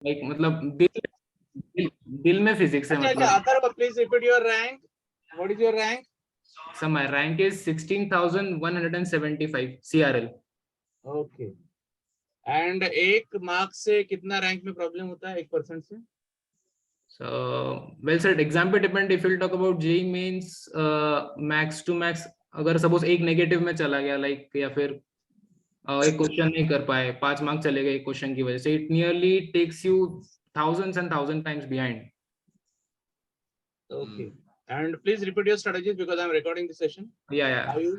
Like मतलब दिल में फिजिक्स है अच्छा अच्छा, मतलब। Atharva please repeat your rank. What is your rank? Sir my rank is 16,175 CRL. Okay. And एक मार्क्स से कितना रैंक में प्रॉब्लम होता है, 1% से? So, well sir, एग्जाम पे depend. If will talk about JEE Mains, max to max अगर suppose एक नेगेटिव में चला गया लाइक, या फिर एक क्वेश्चन नहीं कर पाए, 5 मार्क चले गए एक क्वेश्चन की वजह से, it nearly takes you thousands and thousand times behind. Okay. And please repeat your strategies because I'm recording the session. या How you?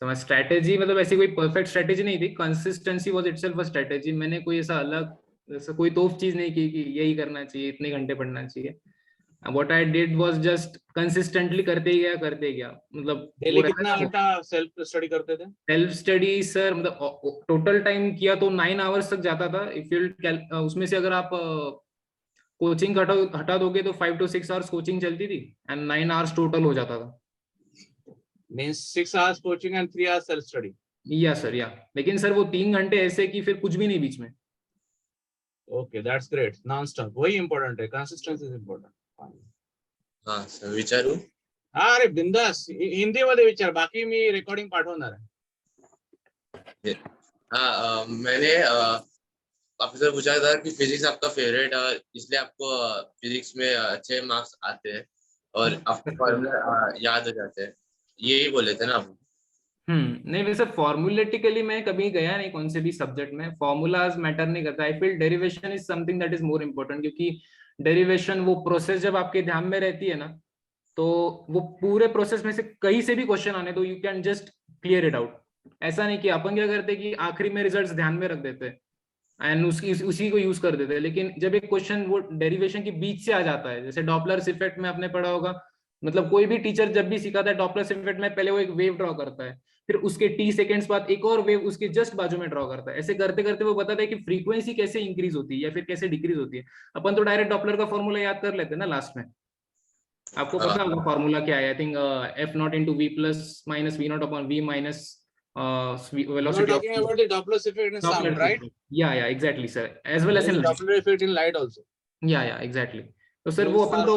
समझ स्ट्रेटेजी मतलब ऐसी कोई परफेक्ट स्ट्रेटेजी नहीं थी. Consistency was itself a strategy. मैंने कोई ऐसा अलग ऐसा कोई तोफ चीज नहीं की कि यही करना चाहिए, इतने घंटे पढ़ना चाहिए. What I did was just consistently करते ही गया मतलब. वो डेली रहता कितना है घंटा सेल्फ स्टडी करते थे? सेल्फ स्टडी सर, मतलब टोटल टाइम किया तो 9 आवर्स तक जाता था. इफ यू उसमें से अगर आप कोचिंग हटा दोगे तो 5 to 6 आवर्स कोचिंग चलती थी एंड 9 आवर्स टोटल हो जाता था. Means 6 hours coaching and 3 hours self study. या सर या. लेकिन सर वो 3 घंटे ऐसे कि फिर कुछ भी नहीं बीच में. Okay, that's great. Non-stop. वही important है. Consistency is important. हाँ सर विचारू. हाँ अरे बिंदास हिंदीमध्ये विचार, बाकी मी रेकॉर्डिंग पाठवणार आहे. हाँ मैंने आपसे सर पूछा था कि फिजिक्स आपका फेवरेट है इसलिए आपको फिजिक्स में अच्छे मार्क्स आते हैं और आपको फॉर्मूला याद हो जाते हैं, यही बोले थे ना आप? नहीं वैसे फॉर्मुलेटिकली मैं कभी गया नहीं कौन से भी सब्जेक्ट में. फॉर्मूलाज मैटर नहीं करता. I feel derivation is something that is more important, क्योंकि डेरिवेशन वो प्रोसेस जब आपके ध्यान में रहती है ना, तो वो पूरे प्रोसेस में से कहीं से भी क्वेश्चन आने तो you can just clear it out. ऐसा नहीं कि अपन क्या करते कि आखिरी में रिजल्ट्स ध्यान में रख देते एंड उसी को यूज कर देते हैं. लेकिन जब एक क्वेश्चन वो डेरिवेशन के बीच से आ जाता है, जैसे डॉपलर इफेक्ट में आपने पढ़ा होगा, मतलब कोई भी टीचर जब भी सिखाता है डॉपलर इफेक्ट में पहले वो एक वेव ड्रॉ करता है, फिर उसके टी सेकेंड्स बाद एक और वेव उसके जस्ट बाजू में ड्रॉ करता है. ऐसे करते करते वो बताता है कि फ्रीक्वेंसी कैसे इंक्रीज होती है या फिर कैसे डिक्रीज होती है. अपन तो डायरेक्ट डॉपलर का फॉर्मूला याद कर लेते हैं ना लास्ट में. आपको पता होगा फॉर्मूला क्या है? I think F naught into V plus minus V naught upon V minus velocity of Talking about the Doppler effect in Doppler sound, right? effect. Yeah, exactly, sir. As well as in light. Doppler effect in light also. Yeah, exactly. तो sir वो अपन तो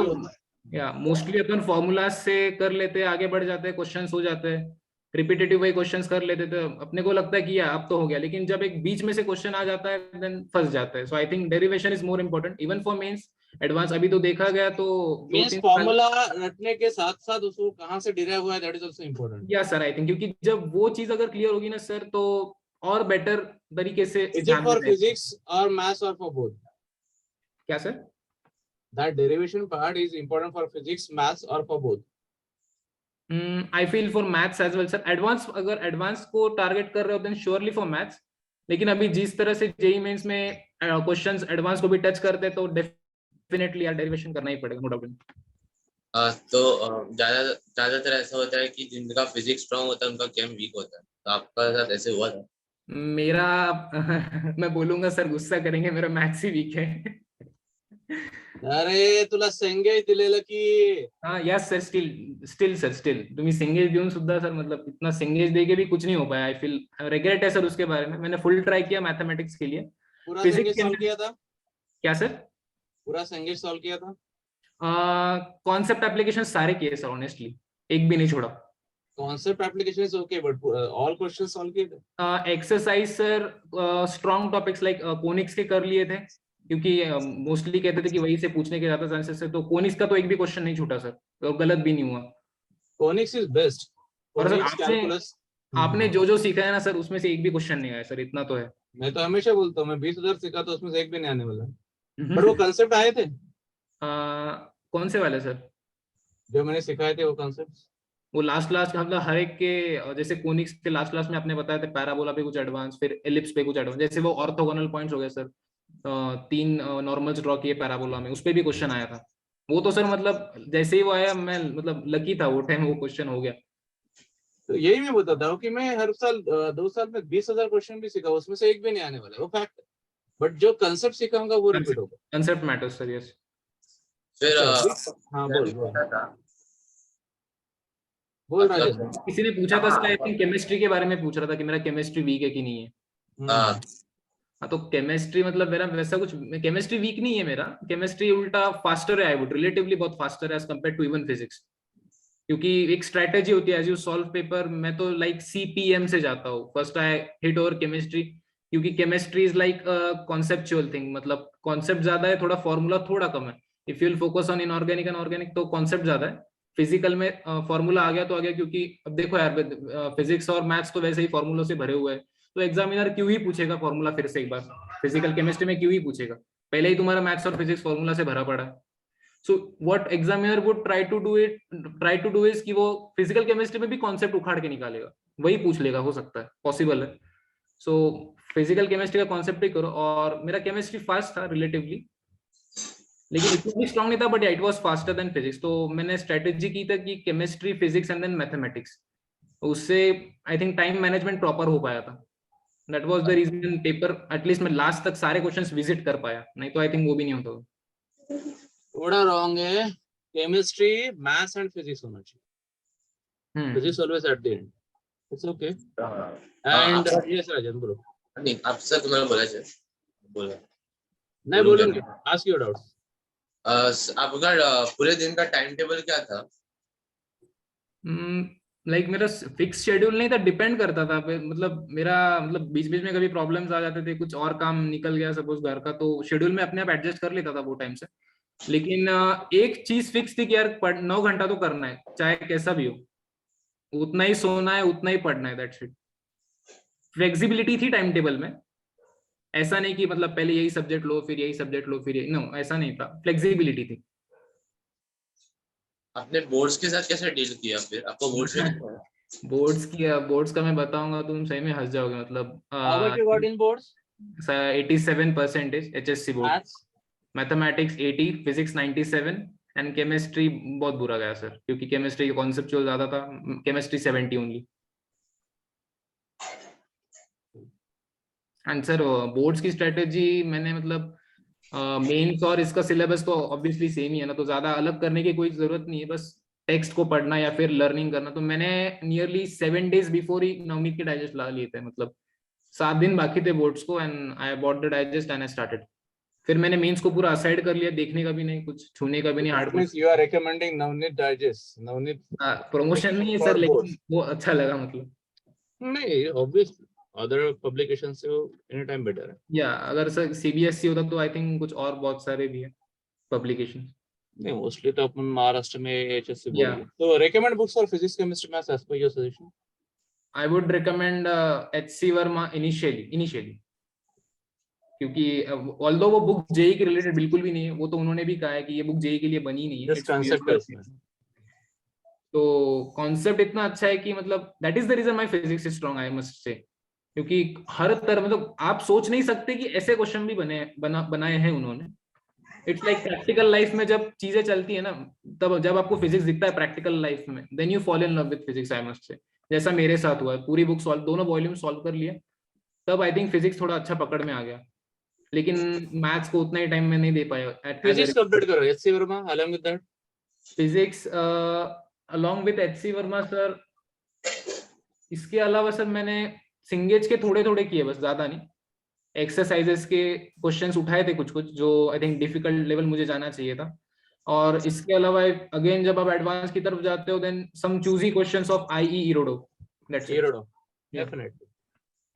mostly अपन formulas से कर लेते हैं, आगे बढ़ जाते हैं, क्वेश्चंस हो जाते हैं, रिपीटेटिव वही क्वेश्चंस कर लेते थे, अपने को लगता है कि अब तो हो गया. लेकिन जब एक बीच में से क्वेश्चन आ जाता है देन फंस जाता है. So I think derivation is more important even for mains advance. अभी तो देखा गया तो मींस फॉर्मूला रटने के साथ साथ उसको कहां से डिराइव हुआ है, दैट इज आल्सो इंपॉर्टेंट. या सर आई थिंक क्योंकि जब वो चीज अगर क्लियर होगी ना सर, तो और बेटर तरीके से इज इट फॉर फिजिक्स और मैथ्स और फॉर बोथ? क्या sir? That derivation part is important for physics, maths और for both? I feel for maths as well sir. Advance अगर एडवांस को टारगेट कर रहे हो देन श्योरली फॉर मैथ्स. लेकिन अभी जिस तरह से जेई मेंस में क्वेश्चंस एडवांस को भी टच करते हैं तो डेफिनेटली यार डेरिवेशन करना ही पड़ेगा, नो डाउट. तो ज्यादातर ऐसा होता है कि जिनका फिजिक्स स्ट्रांग होता है उनका केम वीक होता है, तो आपका साथ ऐसे हुआ था? मेरा मैं बोलूंगा सर गुस्सा करेंगे, मेरा मैथ्स ही वीक है. अरे तुला संजय दिलेलं की. हाँ yes sir. Still sir still तुम्ही सिंगेज देऊन सुद्धा सर, मतलब इतना सिंगेज दे के भी कुछ नहीं हो पाया. आई फील रिग्रेट है सर उसके बारे में. मैंने फुल ट्राई किया मैथमेटिक्स के लिए. पूरा फिजिक्स संजय सॉल्व किया था? क्या सर? पूरा संजय सॉल्व किया था? कॉन्सेप्ट एप्लीकेशन सारे किए सर ऑनेस्टली, एक भी नहीं छोड़ा. Concept application is okay but all questions solve किए थे? Exercise sir strong topics like conics के कर लिए थे, क्योंकि मोस्टली कहते थे कि वही से पूछने के ज्यादा चांसेस है. तो कोनिक्स का तो एक भी क्वेश्चन नहीं छूटा सर, तो गलत भी नहीं हुआ. Conics is best. और सर कोनिक्स कैलकुलस आपने जो जो सीखा है ना सर, उसमें से एक भी क्वेश्चन नहीं आया सर, इतना तो है. मैं तो हमेशा बोलता हूँ मैं 20,000 सीखा तो उसमें से एक भी नहीं आने वाला. बट वो कंसेप्ट आए थे. कौन से वाले सर? जो मैंने सिखाए थे वो कंसेप्ट. वो लास्ट मतलब हर एक के जैसे कोनिक्स के लास्ट में आपने बताया था पैराबोला पे कुछ एडवांस, फिर एलिप्स पे कुछ एडवांस, जैसे वो ऑर्थोगोनल पॉइंट्स हो गए सर. 3 नॉर्मल्स ड्रॉ किए पैराबोला में, उस पे भी क्वेश्चन आया था. वो तो सर मतलब जैसे ही वो आया मैं मतलब लकी था वो टाइम, वो क्वेश्चन हो गया. तो यही मैं बताता हूँ कि मैं हर साल 2 साल में 20,000 क्वेश्चन भी सीखा, उसमें से एक भी नहीं आने वाला, वो फैक्ट. बट जो कंसेप्ट सीखाऊंगा वो रिपीट होगा. Concept matters sir. यस. फिर हाँ बोल राजेश. किसी ने पूछा था सर, आई थिंक केमिस्ट्री के बारे में पूछ रहा था कि मेरा केमिस्ट्री वीक है कि नहीं है. हाँ तो केमिस्ट्री मतलब मेरा वैसा कुछ, केमिस्ट्री वीक नहीं है मेरा, केमिस्ट्री उल्टा फास्टर है, आई वुड रिलेटिवली बहुत फास्टर है as compared to even physics, क्योंकि एक स्ट्रेटेजी होती है एज यू सॉल्व पेपर। मैं तो लाइक CPM से जाता हूँ, first I hit over chemistry, क्योंकि chemistry is like conceptual thing, मतलब कॉन्सेप्ट ज्यादा है, थोड़ा फॉर्मूला थोड़ा कम है। If you will focus on inorganic and organic तो कॉन्सेप्ट ज्यादा है, फिजिकल में फॉर्मूला आ गया तो आ गया, क्योंकि अब देखो यार फिजिक्स और मैथ्स तो वैसे ही फॉर्मूलों से भरे हुए हैं, तो एग्जामिनर क्यों ही पूछेगा फॉर्मूला फिर से एक बार, फिजिकल केमिस्ट्री में क्यों ही पूछेगा, पहले ही तुम्हारा मैथ्स और फिजिक्स फॉर्मूला से भरा पड़ा है। So what examiner would try to do is कि वो फिजिकल केमिस्ट्री में भी कॉन्सेप्ट उखाड़ के निकालेगा, वही पूछ लेगा, हो सकता है, पॉसिबल है। सो फिजिकल केमिस्ट्री का कॉन्सेप्ट ही करो, और मेरा केमिस्ट्री फास्ट था रिलेटिवली, लेकिन इतना भी स्ट्रांग नहीं था, but it was faster than physics. तो मैंने स्ट्रेटेजी की था कि chemistry, physics and then mathematics, उससे I think time management proper हो पाया था। That was the reason paper at least मैं लास्ट तक सारे क्वेश्चंस विजिट कर पाया, नहीं तो आई थिंक वो भी नहीं होता। थोड़ा रॉन्ग है, केमिस्ट्री, मैथ्स एंड फिजिक्स होना चाहिए, physics always at the end, it's okay. And yes Rajan bro, नहीं आपसे तो मैंने बोला है, बोला नहीं बोलूंगा, आस्क योर डाउट्स। आपका पूरे दिन का टाइम टेबल क्या था? लाइक मेरा फिक्स शेड्यूल नहीं था, डिपेंड करता था मतलब मेरा, मतलब बीच बीच में कभी प्रॉब्लम्स आ जाते थे, कुछ और काम निकल गया सपोज घर का, तो शेड्यूल में अपने आप एडजस्ट कर लेता था वो टाइम से। लेकिन एक चीज फिक्स थी कि यार 9 घंटा तो करना है, चाहे कैसा भी हो, उतना ही सोना है, उतना ही पढ़ना है, दैट्स इट। फ्लेक्सिबिलिटी थी टाइम टेबल में, ऐसा नहीं कि मतलब पहले यही सब्जेक्ट लो फिर यही सब्जेक्ट लो फिर नो, ऐसा नहीं था, फ्लेक्सिबिलिटी थी। आपने बोर्ड्स के साथ कैसे डील किया फिर? आपको बोर्ड्स में कितना है? बोर्ड्स का मैं बताऊंगा तुम सही में हंस जाओगे, मतलब how much you got in boards? 87% HSC board, maths mathematics 80, physics 97 and chemistry बहुत बुरा गया सर, क्योंकि केमिस्ट्री कॉन्सेप्चुअल ज्यादा था, chemistry 70 only. And sir boards की स्ट्रेटेजी मैंने मतलब मेंस और इसका सिलेबस तो ऑब्वियसली सेम ही है ना, तो ज्यादा अलग करने की कोई जरूरत नहीं है, बस टेक्स्ट को पढ़ना या फिर लर्निंग करना। तो मैंने nearly 7 days before he Navneet के डाइजेस्ट ला लिए थे, मतलब 7 दिन बाकी थे बोर्ड्स को, and I bought the digest and I started. फिर मैंने मेंस को पूरा असाइड कर लिया, देखने का भी नहीं, कुछ छूने का भी नहीं, hard means you are recommending Navneet digest, Navneet promotion नहीं है सर, लेकिन वो अच्छा लगा मतलब। नहीं, ऑब्वियसली अदर पब्लिकेशन से एनी टाइम बेटर है। या अगर सर CBSE होता तो आई थिंक कुछ और बहुत सारे भी है पब्लिकेशन। नहीं, मोस्टली तो अपन महाराष्ट्र में HSC बोल Yeah. रहे हैं। तो recommend books for physics, chemistry, maths as per your suggestion. I would recommend HC Verma initially, क्योंकि ऑल्दो वो बुक जेई के रिलेटेड बिल्कुल भी नहीं है, वो तो उन्होंने भी कहा है कि ये बुक जेई के लिए बनी नहीं है, जस्ट कांसेप्ट है उसमें। तो कॉन्सेप्ट इतना अच्छा है कि मतलब that is the reason my physics is strong, I must say, क्योंकि हर तरह मतलब आप सोच नहीं सकते कि ऐसे क्वेश्चन भी बनाए हैं उन्होंने। इट्स लाइक प्रैक्टिकल लाइफ में जब चीजें चलती है ना, तब जब आपको फिजिक्स दिखता है प्रैक्टिकल लाइफ में, then you fall in love with physics, I must say. जैसा मेरे साथ हुआ है, पूरी बुक सॉल्व, दोनों वॉल्यूम सॉल्व कर लिए, तब आई थिंक फिजिक्स थोड़ा अच्छा पकड़ में आ गया, लेकिन मैथ्स को उतना ही टाइम में नहीं दे पाया। फिजिक्स कंप्लीट करो, HC Verma along with that। Physics along with HC Verma sir, इसके अलावा सर मैंने सिंगेज के थोड़े थोड़े किए, बस ज्यादा नहीं। एक्सरसाइजेस के क्वेश्चंस उठाए थे कुछ कुछ, जो आई थिंक डिफिकल्ट लेवल मुझे जाना चाहिए था। और इसके अलावा अगेन जब आप एडवांस की तरफ जाते हो, then some choosy questions of IE Irodov, that's it. Irodov definitely.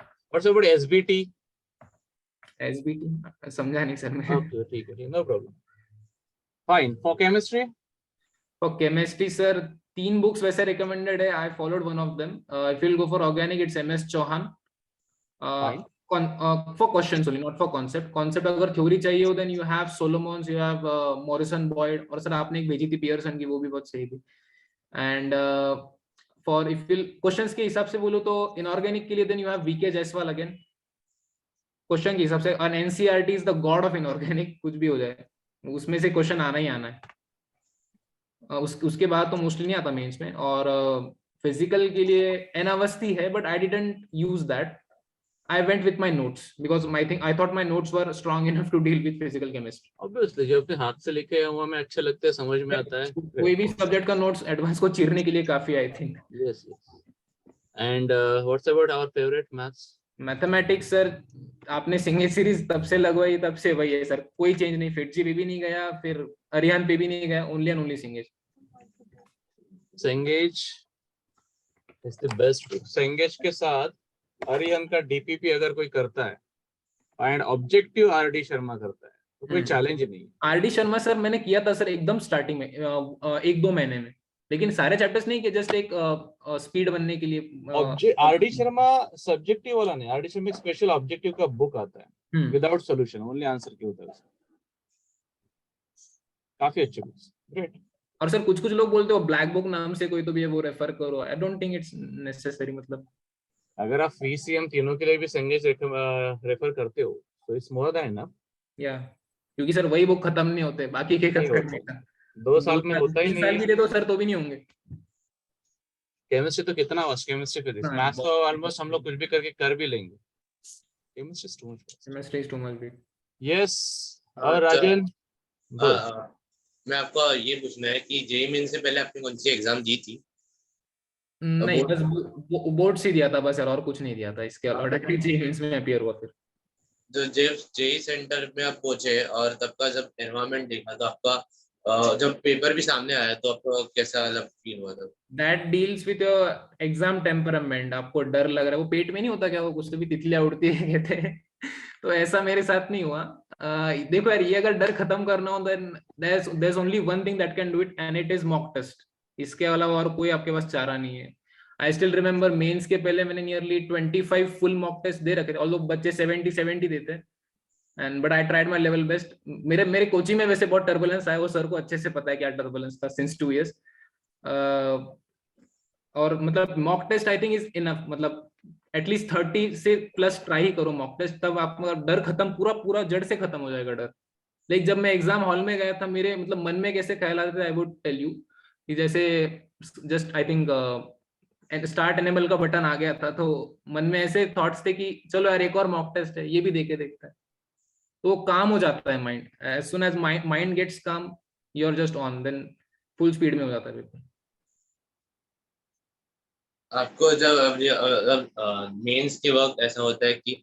What's about SBT? SBT समझा नहीं सर मैं। ओके, ठीक है, no problem, fine. For chemistry? For chemistry sir 3 books वैसे रिकमेंडेड है, I followed one of them. If you will go for organic, it's MS Chauhan, for questions only, not for concept अगर theory चाहिए हो, then you have Solomons, you have Morrison Boyd, और sir आपने एक भेजी थी पियर्सन की, वो भी बहुत सही थी। And for if will questions के हिसाब से बोलो तो इनऑर्गेनिक के लिए then you have VK Jaiswal again, question के हिसाब से। और NCERT is the god of inorganic, कुछ भी हो जाए उसमें से क्वेश्चन आना ही आना है। उसके बाद तो मोस्टली नहीं आता मेंस में। और फिजिकल के लिए एन अवस्थी है, but I didn't use that, I went with my notes because I thought my notes were strong enough to deal with physical chemistry. Obviously जो अपने हाथ से लिखे हैं वो हमें अच्छे लगते हैं, समझ में आता है। कोई भी सब्जेक्ट का नोट्स एडवांस को चीरने के लिए काफी, I think. Yes, yes. And what's about our favorite maths? Mathematics sir आपने सिंगल सीरीज तब से लगवाई तब से वही है सर, कोई चेंज नहीं, फिटजी पे भी नहीं गया, फिर अरिहंत पे भी नहीं गया, only and only सिंगेज। Cengage is the best. Cengage के साथ अरिहंत का डीपीपी अगर कोई करता है एंड ऑब्जेक्टिव आरडी शर्मा करता है तो कोई चैलेंज नहीं है। आरडी शर्मा सर मैंने किया था सर एकदम स्टार्टिंग में, 1-2 महीने में, लेकिन सारे चैप्टर्स नहीं किए, जस्ट एक स्पीड बनने के लिए। आरडी शर्मा सब्जेक्टिव वाला नहीं, आरडी शर्मा एक स्पेशल ऑब्जेक्टिव का बुक आता है विदाउट सॉल्यूशन, ओनली आंसर के होता है, काफी अच्छे बुक्स, ग्रेट। और सर कुछ कुछ लोग बोलते हो ब्लैक बुक नाम से कोई तो भी है वो रेफर करो, I don't think it's necessary. मतलब अगर आप VCM तीनों के लिए भी Cengage रेफर करते हो तो इट्स मोर देन इनफ। या क्योंकि सर वही बुक खत्म नहीं होते, बाकी के नहीं खत्म होते। नहीं 2 साल में होता ही 3 साल नहीं। भी दे दो सर तो भी नहीं होंगे। केमिस्ट्री तो कितना वास्ट, केमिस्ट्री फिजिक्स, हाँ, मैथ्स तो ऑलमोस्ट हम लोग कुछ भी करके कर भी लेंगे। Chemistry is too much. Semester is too much big. Yes. और राजन मैं आपको ये पूछना है कि जेईई मेन से पहले आपने कौन सी एग्जाम दी थी? नहीं बस बोर्ड से दिया था बस यार, और कुछ नहीं दिया था इसके अलावा। डायरेक्टली जेईई मेंस में अपीयर हुआ। फिर जो जेईई सेंटर में आप पहुंचे और तब का जब एनवायरनमेंट देखा तो आपका जब पेपर भी सामने आया तो आपको कैसा अलग फील हुआ था? That deals with your exam temperament. आपको डर लग रहा है, वो पेट में नहीं होता क्या, वो कुछ तो भी तितलियां उड़ती है कहते हैं तो ऐसा मेरे साथ नहीं हुआ। देखो यार, ये अगर डर खत्म करना हो then there's only one thing that can do it and it is mock test। इसके अलावा और कोई आपके पास चारा नहीं है। आई स्टिल रिमेम्बर मेंस के पहले मैंने नियरली 25 फुल मॉक टेस्ट दे रखे थे, ऑल्दो बच्चे 70 देते हैं, and but I tried my level best. मेरे कोचिंग में वैसे बहुत टर्बुलेंस आया, वो सर को अच्छे से पता है क्या टर्बुलेंस था सिंस 2 years। और मतलब mock test I think is enough, मतलब एटलीस्ट 30 से प्लस ट्राई करो मॉक टेस्ट, तब आपका डर खत्म, पूरा पूरा जड़ से खत्म हो जाएगा डर। लेकिन जब मैं एग्जाम हॉल में गया था, मेरे मतलब मन में कैसे ख्याल आते थे, आई वुड टेल यू कि जैसे just I think start enable का बटन आ गया था, तो मन में ऐसे थॉट्स थे कि चलो यार एक और मॉक टेस्ट है, ये भी देके देखता है, तो काम हो जाता है mind. As soon as mind gets काम, you are just on, then full speed में हो जाता है पेपर। आपको जब मेंस के वक्त ऐसा होता है कि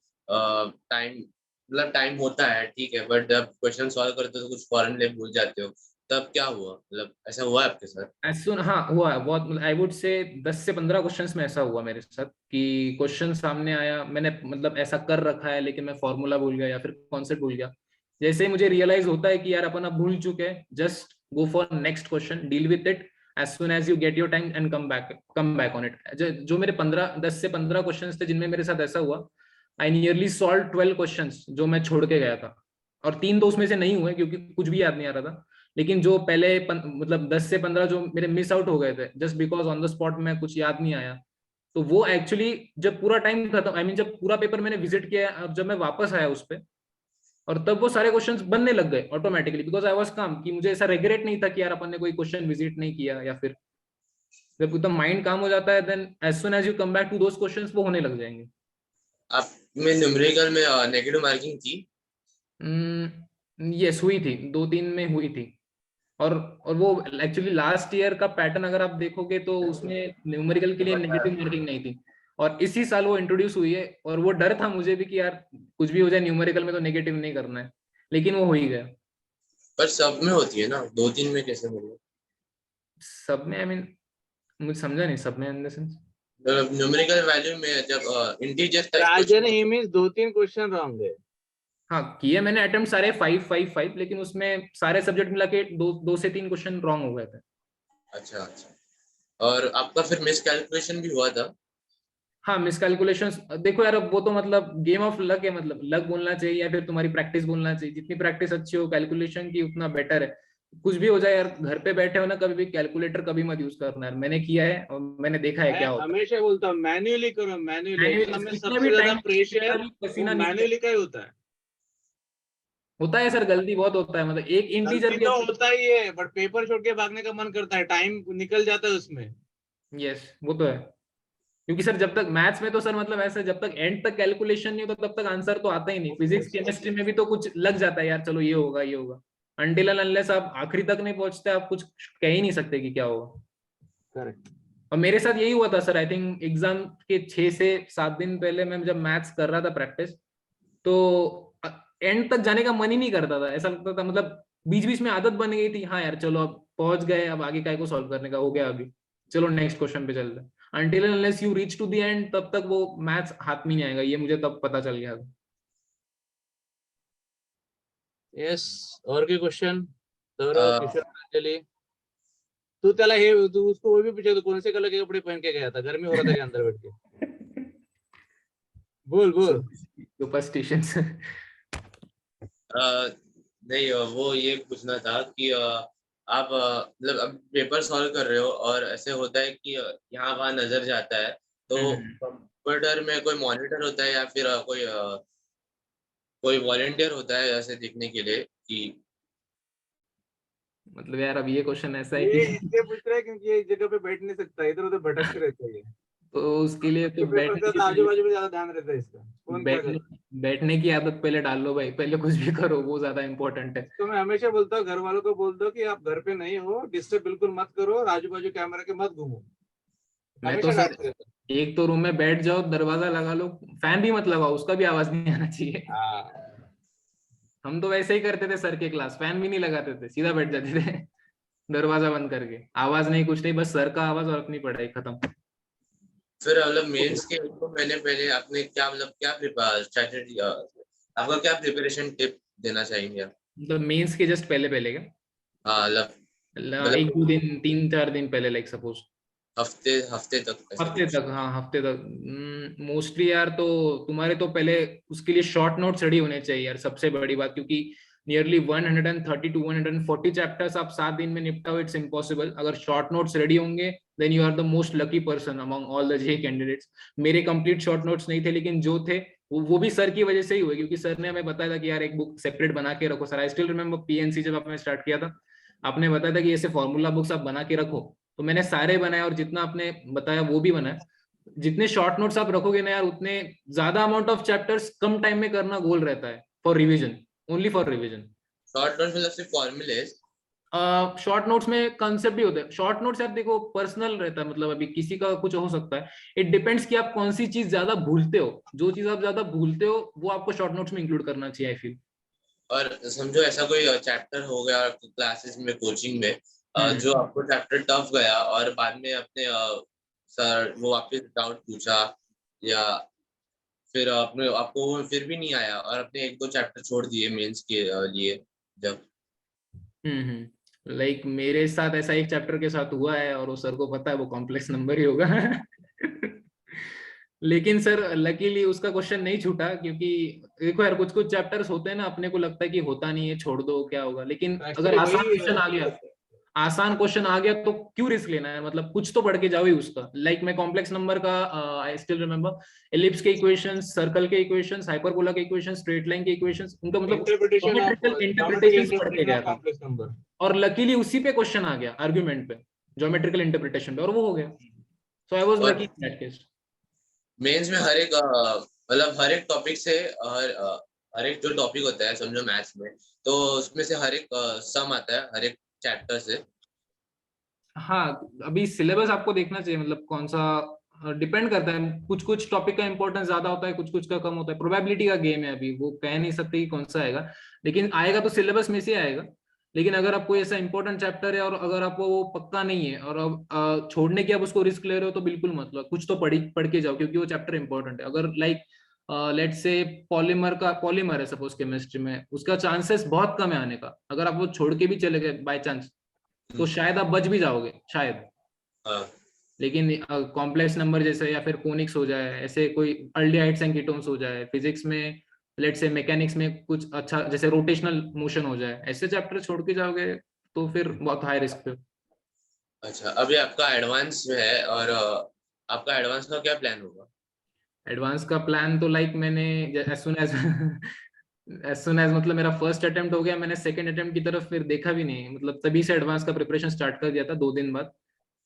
टाइम होता है ठीक है, बट जब क्वेश्चन सॉल्व करते हो तो कुछ फॉरेन ले भूल जाते हो, तब क्या हुआ? मतलब ऐसा हुआ आपके साथ? एज सुन, हाँ हुआ है बहुत, मतलब आई वुड से 10 से 15 क्वेश्चंस में ऐसा हुआ मेरे साथ कि क्वेश्चन सामने आया, मैंने मतलब ऐसा कर रखा है लेकिन मैं फॉर्मूला भूल गया या फिर कॉन्सेप्ट भूल गया। जैसे ही मुझे रियलाइज होता है कि यार अपन अब भूल चुके हैं, just go for next question, deal with it as soon as you get your time and come back on it. जो मेरे 10 से 15 क्वेश्चन थे जिनमें मेरे साथ ऐसा हुआ, आई नियरली सॉल्व 12 क्वेश्चन जो मैं छोड़ के गया था, और 3 तो उसमें से नहीं हुए क्योंकि कुछ भी याद नहीं आ रहा था। लेकिन जो पहले मतलब 10 से 15 जो मेरे मिस आउट हो गए थे just because on the spot में कुछ याद नहीं आया, तो वो एक्चुअली जब पूरा टाइम खत्म, आई मीन जब पूरा पेपर मैंने विजिट किया और जब मैं वापस आया उस पर, और तब वो सारे क्वेश्चंस बनने लग गए ऑटोमेटिकली, बिकॉज आई वाज काम कि मुझे ऐसा रिग्रेट नहीं था कि यार अपन ने कोई क्वेश्चन विजिट नहीं किया, या फिर जब एकदम माइंड काम हो जाता है then as soon as you come back to those questions वो होने लग जाएंगे। आप में न्यूमेरिकल में नेगेटिव मार्किंग थी? यस हुई थी, 2-3 में हुई थी। और वो एक्चुअली लास्ट ईयर का पैटर्न अगर आप देखोगे तो उसमें न्यूमेरिकल के लिए नेगेटिव मार्किंग नहीं थी, और इसी साल वो इंट्रोड्यूस हुई है। और वो डर था मुझे भी कि यार कुछ भी हो जाए न्यूमेरिकल में तो नेगेटिव नहीं करना है, लेकिन वो हो ही गया। पर सब में होती है ना, 2-3 में कैसे मिले? सब में आई मीन मुझे समझा नहीं, सब में इन द सेंस न्यूमेरिकल वैल्यू में जब इंटीजर राजन ही मींस 2-3 क्वेश्चन रॉन्ग है। हाँ किए मैंने अटेम्प्ट सारे 5-5-5, लेकिन उसमें सारे सब्जेक्ट मिला के 2 से 3 क्वेश्चन रॉन्ग हो गए थे। अच्छा। और आपका फिर मिस कैलकुलेशन भी हुआ था? हाँ मिसकैलकुलेशंस, देखो यार अब वो तो मतलब गेम ऑफ लक है, मतलब लक बोलना चाहिए या फिर तुम्हारी प्रैक्टिस बोलना चाहिए। जितनी प्रैक्टिस अच्छी हो कैलकुलेशन की उतना बेटर है। कुछ भी हो जाए यार, घर पे बैठे हो ना, कभी भी कैलकुलेटर कभी मत यूज करना यार। मैंने किया है और मैंने देखा है क्या होता है। हमेशा बोलता हूँ मैन्युअली करो, मैन्युअली। एग्जाम में सबसे ज्यादा प्रेशर पसीना मैन्युअली का ही होता है। होता है सर, गलती बहुत होता है, मतलब एक इंटीजर तो होता ही है, बट पेपर छोड़ के भागने का मन करता है, टाइम निकल जाता है उसमें। यस वो तो है, क्योंकि सर जब तक मैथ्स में तो सर मतलब ऐसे जब तक एंड तक कैलकुलेशन नहीं होता तब तक आंसर तो आता ही नहीं। फिजिक्स केमिस्ट्री में भी तो कुछ लग जाता है यार, चलो ये होगा ये होगा, अनटिल एंड अनलेस आप आखिरी तक नहीं पहुंचते आप कुछ कह ही नहीं सकते कि क्या होगा। करेक्ट। और मेरे साथ यही हुआ था सर, आई थिंक एग्जाम के 6 से 7 दिन पहले मैं जब मैथ्स कर रहा था प्रैक्टिस, तो एंड तक जाने का मन ही नहीं करता था, ऐसा लगता था मतलब बीच बीच में आदत बन गई थी, हाँ यार चलो अब पहुंच गए, अब आगे काय को सॉल्व करने का हो गया, अभी चलो नेक्स्ट क्वेश्चन पे चलते हैं। Until unless you reach to the end, तब तक वो मैथ्स हाथ में नहीं आएगा, ये मुझे तब पता चल गया था। येस, और कोई क्वेश्चन? सौरभ, अ, किशोर, अंजलि, तू त्याला हे तू उसको वो भी पूछे तो कौन से कलर के कपड़े पहन के गया था, गर्मी हो रहा था क्या अंदर बैठ के? बोल बोल। सुपरस्टिशंस। नहीं, वो ये पूछना था कि आप मतलब अब पेपर सॉल्व कर रहे हो और ऐसे होता है कि यहाँ वहाँ नजर जाता है, तो कंप्यूटर में कोई मॉनिटर होता है या फिर कोई वॉलंटियर होता है ऐसे देखने के लिए कि मतलब यार अब ये क्वेश्चन ऐसा है ये कि इसलिए पूछ रहा है क्योंकि ये एक जगह पे बैठ नहीं सकता, इधर उधर भटकते रहता है ये। तो उसके लिए तो पेपर बैठने का की तो आजू बाजू में ज्यादा ध्यान रहता है इसका, कौन क्या बैठने करे। बैठने की आदत पहले डाल लो भाई, पहले कुछ भी करो, वो ज्यादा इंपॉर्टेंट है। तो मैं हमेशा बोलता हूँ घर वालों को बोल दो कि आप घर पे नहीं हो, डिस्टर्ब बिल्कुल मत करो और आजू बाजू कैमरा के मत घूमो, मैं तो हमेशा सर डांटते रहता एक तो रूम में बैठ जाओ, दरवाजा लगा लो, फैन भी मत लगाओ, उसका भी आवाज नहीं आना चाहिए। हूँ। हाँ, हम तो वैसे ही करते थे सर के क्लास, फैन भी नहीं लगाते थे, सीधा बैठ जाते थे दरवाजा बंद करके, आवाज नहीं कुछ नहीं, बस सर का आवाज और अपनी पढ़ाई, खत्म। फिर मतलब मेंस के एक महीने पहले आपने क्या मतलब क्या प्रिपेयर स्ट्रेटेजी आपका क्या प्रिपरेशन टिप देना चाहेंगे आप? मतलब मेंस के जस्ट पहले पहले क्या, हाँ एक मतलब दो दिन 3-4 दिन पहले, लाइक सपोज हफ्ते हफ्ते तक ऐसा हफ्ते कुछ? तक, हाँ हफ्ते तक मोस्टली यार। तो तुम्हारे तो पहले उसके लिए शॉर्ट नोट्स रेडी होने चाहिए यार, सबसे बड़ी बात, क्योंकि नियरली 130 to 140 चैप्टर्स आप 7 दिन में निपटाओ, इट्स इम्पॉसिबल। अगर शॉर्ट नोट्स रेडी होंगे then you are the most lucky person among all the JEE candidates. मेरे कंप्लीट शॉर्ट नोट्स नहीं थे, लेकिन जो थे वो भी सर की वजह से ही हुए, क्योंकि सर ने हमें बताया था कि यार एक बुक सेपरेट बना के रखो। Sir I still remember PNC जब आपने स्टार्ट किया था, आपने बताया था कि ऐसे फॉर्मूला बुक्स आप बना के रखो, तो मैंने सारे बनाए, और जितना आपने बताया वो भी बनाया। जितने शॉर्ट नोट्स आप रखोगे ना यार, उतने ज्यादा amount of chapters come time में करना गोल रहता है, for revision, only for revision. Short note मतलब सिर्फ फॉर्मूले? शॉर्ट नोट्स में कंसेप्ट भी होते हैं। शॉर्ट नोट्स यार देखो पर्सनल रहता है, मतलब अभी किसी का कुछ हो सकता है, इट डिपेंड्स कि आप कौन सी चीज ज्यादा भूलते हो। जो चीज आप ज्यादा भूलते हो वो आपको शॉर्ट नोट्स में इंक्लूड करना चाहिए, आई फील। और समझो ऐसा कोई चैप्टर हो गया क्लासेस में कोचिंग में जो आपको चैप्टर टफ गया और बाद में अपने सर वो वापस डाउट पूछा, या फिर आपने आपको वो फिर भी नहीं आया और अपने एक दो चैप्टर छोड़ दिए मेंस के लिए जब? लाइक मेरे साथ ऐसा एक चैप्टर के साथ हुआ है, और वो सर को पता है, वो कॉम्प्लेक्स नंबर ही होगा लेकिन सर लकीली उसका क्वेश्चन नहीं छूटा, क्योंकि देखो यार कुछ कुछ चैप्टर्स होते हैं ना, अपने को लगता है कि होता नहीं है, छोड़ दो क्या होगा, लेकिन तो अगर एक्चुअली आसान वही क्वेश्चन आ गया, आसान क्वेश्चन आ गया तो क्यों रिस्क लेना है, मतलब कुछ तो पढ़ के जाओ ही उसका। लाइक मैं कॉम्प्लेक्स नंबर का आई स्टिल रिमेम्बर एलिप्स के इक्वेशंस, सर्कल के इक्वेशंस, हाइपरबोला के इक्वेशंस, स्ट्रेट लाइन के इक्वेशंस, उनका मतलब interpretation of geometrical geometrical interpretations पढ़ के इंटरप्रिटेशन गया ऑफ था, कॉम्प्लेक्स नंबर। और लकीली उसी पे क्वेश्चन आ गया आर्गुमेंट पे, ज्योमेट्रिकल इंटरप्रिटेशन पे, और वो हो गया। सो आई वाज लकी और इन दैट केस। मेंस में हर एक मतलब हर एक टॉपिक से हर एक जो टॉपिक होता है समझो मैथ्स में, तो उसमें से हर एक सम आता है हर एक चैप्टर से? हाँ, अभी सिलेबस आपको देखना चाहिए, मतलब कौन सा डिपेंड करता है, कुछ कुछ टॉपिक का इंपॉर्टेंस ज्यादा होता है, कुछ कुछ का कम होता है, प्रोबेबिलिटी का गेम है, अभी वो कह नहीं सकते कि कौन सा आएगा, लेकिन आएगा तो सिलेबस में से आएगा। लेकिन अगर आपको ऐसा इंपॉर्टेंट चैप्टर है और अगर आपको वो पक्का नहीं है, और अब छोड़ने की आप उसको रिस्क ले रहे हो, तो बिल्कुल मतलब कुछ तो पढ़ के जाओ, क्योंकि वो चैप्टर इंपॉर्टेंट है। अगर लाइक लेट से पॉलीमर है सपोज केमिस्ट्री में, उसका चांसेस बहुत कम है आने का, अगर आप वो छोड़ के भी चले गए बाय चांस, तो शायद आप बच भी जाओगे शायद। हाँ। लेकिन कॉम्प्लेक्स नंबर जैसे, या फिर कोनिक्स हो जाए, ऐसे कोई अल्डिहाइड्स एंड कीटोन्स हो जाए, फिजिक्स में लेट से मैकेनिक्स में कुछ अच्छा जैसे रोटेशनल मोशन हो जाए, ऐसे चैप्टर छोड़ के जाओगे तो फिर बहुत हाई रिस्क पे। अच्छा, अभी आपका एडवांस में है और आपका एडवांस का क्या प्लान होगा? एडवांस का प्लान तो लाइक मैंने as soon as as soon as मतलब मेरा फर्स्ट अटेम्प्ट हो गया, मैंने सेकंड अटेम्प्ट की तरफ फिर देखा भी नहीं, मतलब तभी से एडवांस का प्रिपरेशन स्टार्ट कर दिया था 2 दिन बाद।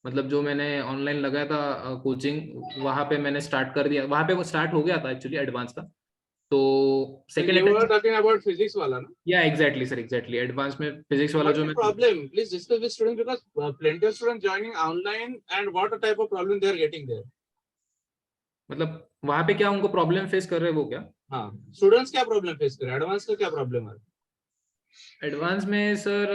मतलब जो मैंने ऑनलाइन लगाया था कोचिंग, वहां पे मैंने स्टार्ट कर दिया, वहां पे वो स्टार्ट हो गया था एक्चुअली एडवांस का। तो You second were attempt, talking about physics वाला ना? या एग्जैक्टली सर, एग्जैक्टली एडवांस में फिजिक्स वाला What's जो the मैं, problem? Please discuss with students because plenty of students joining online and what type of problem they are getting there. मतलब वहां पे क्या उनको प्रॉब्लम फेस कर रहे हैं वो क्या? हाँ, स्टूडेंट्स क्या प्रॉब्लम फेस कर रहे हैं, एडवांस का क्या प्रॉब्लम है? एडवांस में सर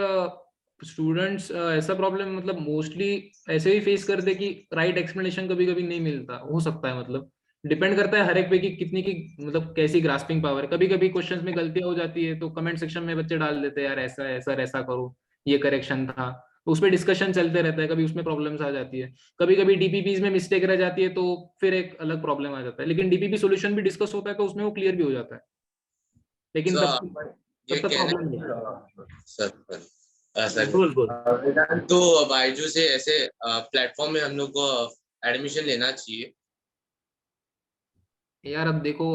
स्टूडेंट्स ऐसा प्रॉब्लम मतलब मोस्टली ऐसे ही फेस करते कि राइट एक्सप्लेनेशन कभी कभी नहीं मिलता, हो सकता है, मतलब डिपेंड करता है हर एक पे कि कितनी की मतलब कैसी ग्रास्पिंग पावर है। कभी कभी क्वेश्चंस में गलतियां हो जाती है तो कमेंट सेक्शन में बच्चे डाल देते हैं यार ऐसा है, ऐसा ऐसा करो, ये करेक्शन था, तो उस पर डिस्कशन चलते रहता है, कभी उसमें प्रॉब्लम्स आ जाती है, कभी कभी डीपीपीज में मिस्टेक रह जाती है तो फिर एक अलग प्रॉब्लम आ जाता है, लेकिन डीपीपी सोल्यूशन भी डिस्कस होता है तो उसमें वो क्लियर भी हो जाता है, लेकिन सो तब अपन ये तब तक कह प्रॉब्लम रहे नहीं है। हैं सर, ऐसा बोल बोल। वेदांत तो बायजू से ऐसे प्लेटफॉर्म में हम लोग को एडमिशन लेना चाहिए। यार अब देखो,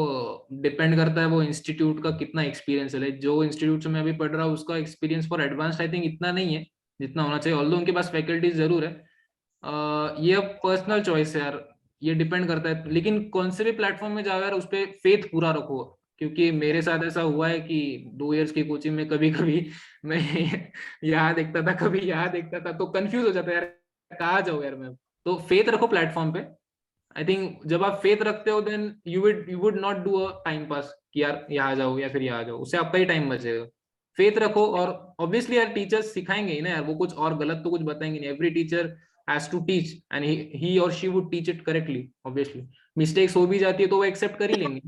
डिपेंड करता है वो इंस्टीट्यूट का कितना एक्सपीरियंस है, जो इंस्टीट्यूट से मैं अभी पढ़ रहा हूँ उसका experience for advance I think इतना नहीं है जितना होना चाहिए, ऑल्दो उनके पास फैकल्टीज जरूर है। ये अब पर्सनल चॉइस है यार, ये डिपेंड करता है, लेकिन कौन से भी प्लेटफॉर्म में जाओ यार उस पर फेथ पूरा रखो, क्योंकि मेरे साथ ऐसा हुआ है कि 2 इयर्स की कोचिंग में कभी कभी मैं यहाँ देखता था, कभी यहाँ देखता था, तो कंफ्यूज हो जाता है यार कहाँ जाऊँ यार मैं। तो फेथ रखो प्लेटफॉर्म पे, आई थिंक जब आप फेथ रखते हो then you would not do a time pass कि यार यहाँ जाओ या फिर यहाँ जाओ, उससे आपका ही टाइम बचेगा। फेथ रखो, और ऑब्वियसली यार टीचर्स सिखाएंगे ही ना यार, वो कुछ और गलत तो कुछ बताएंगे नहीं, every teacher has to teach and he और she would teach it correctly, obviously mistakes हो भी जाती है तो वो एक्सेप्ट कर ही लेंगे।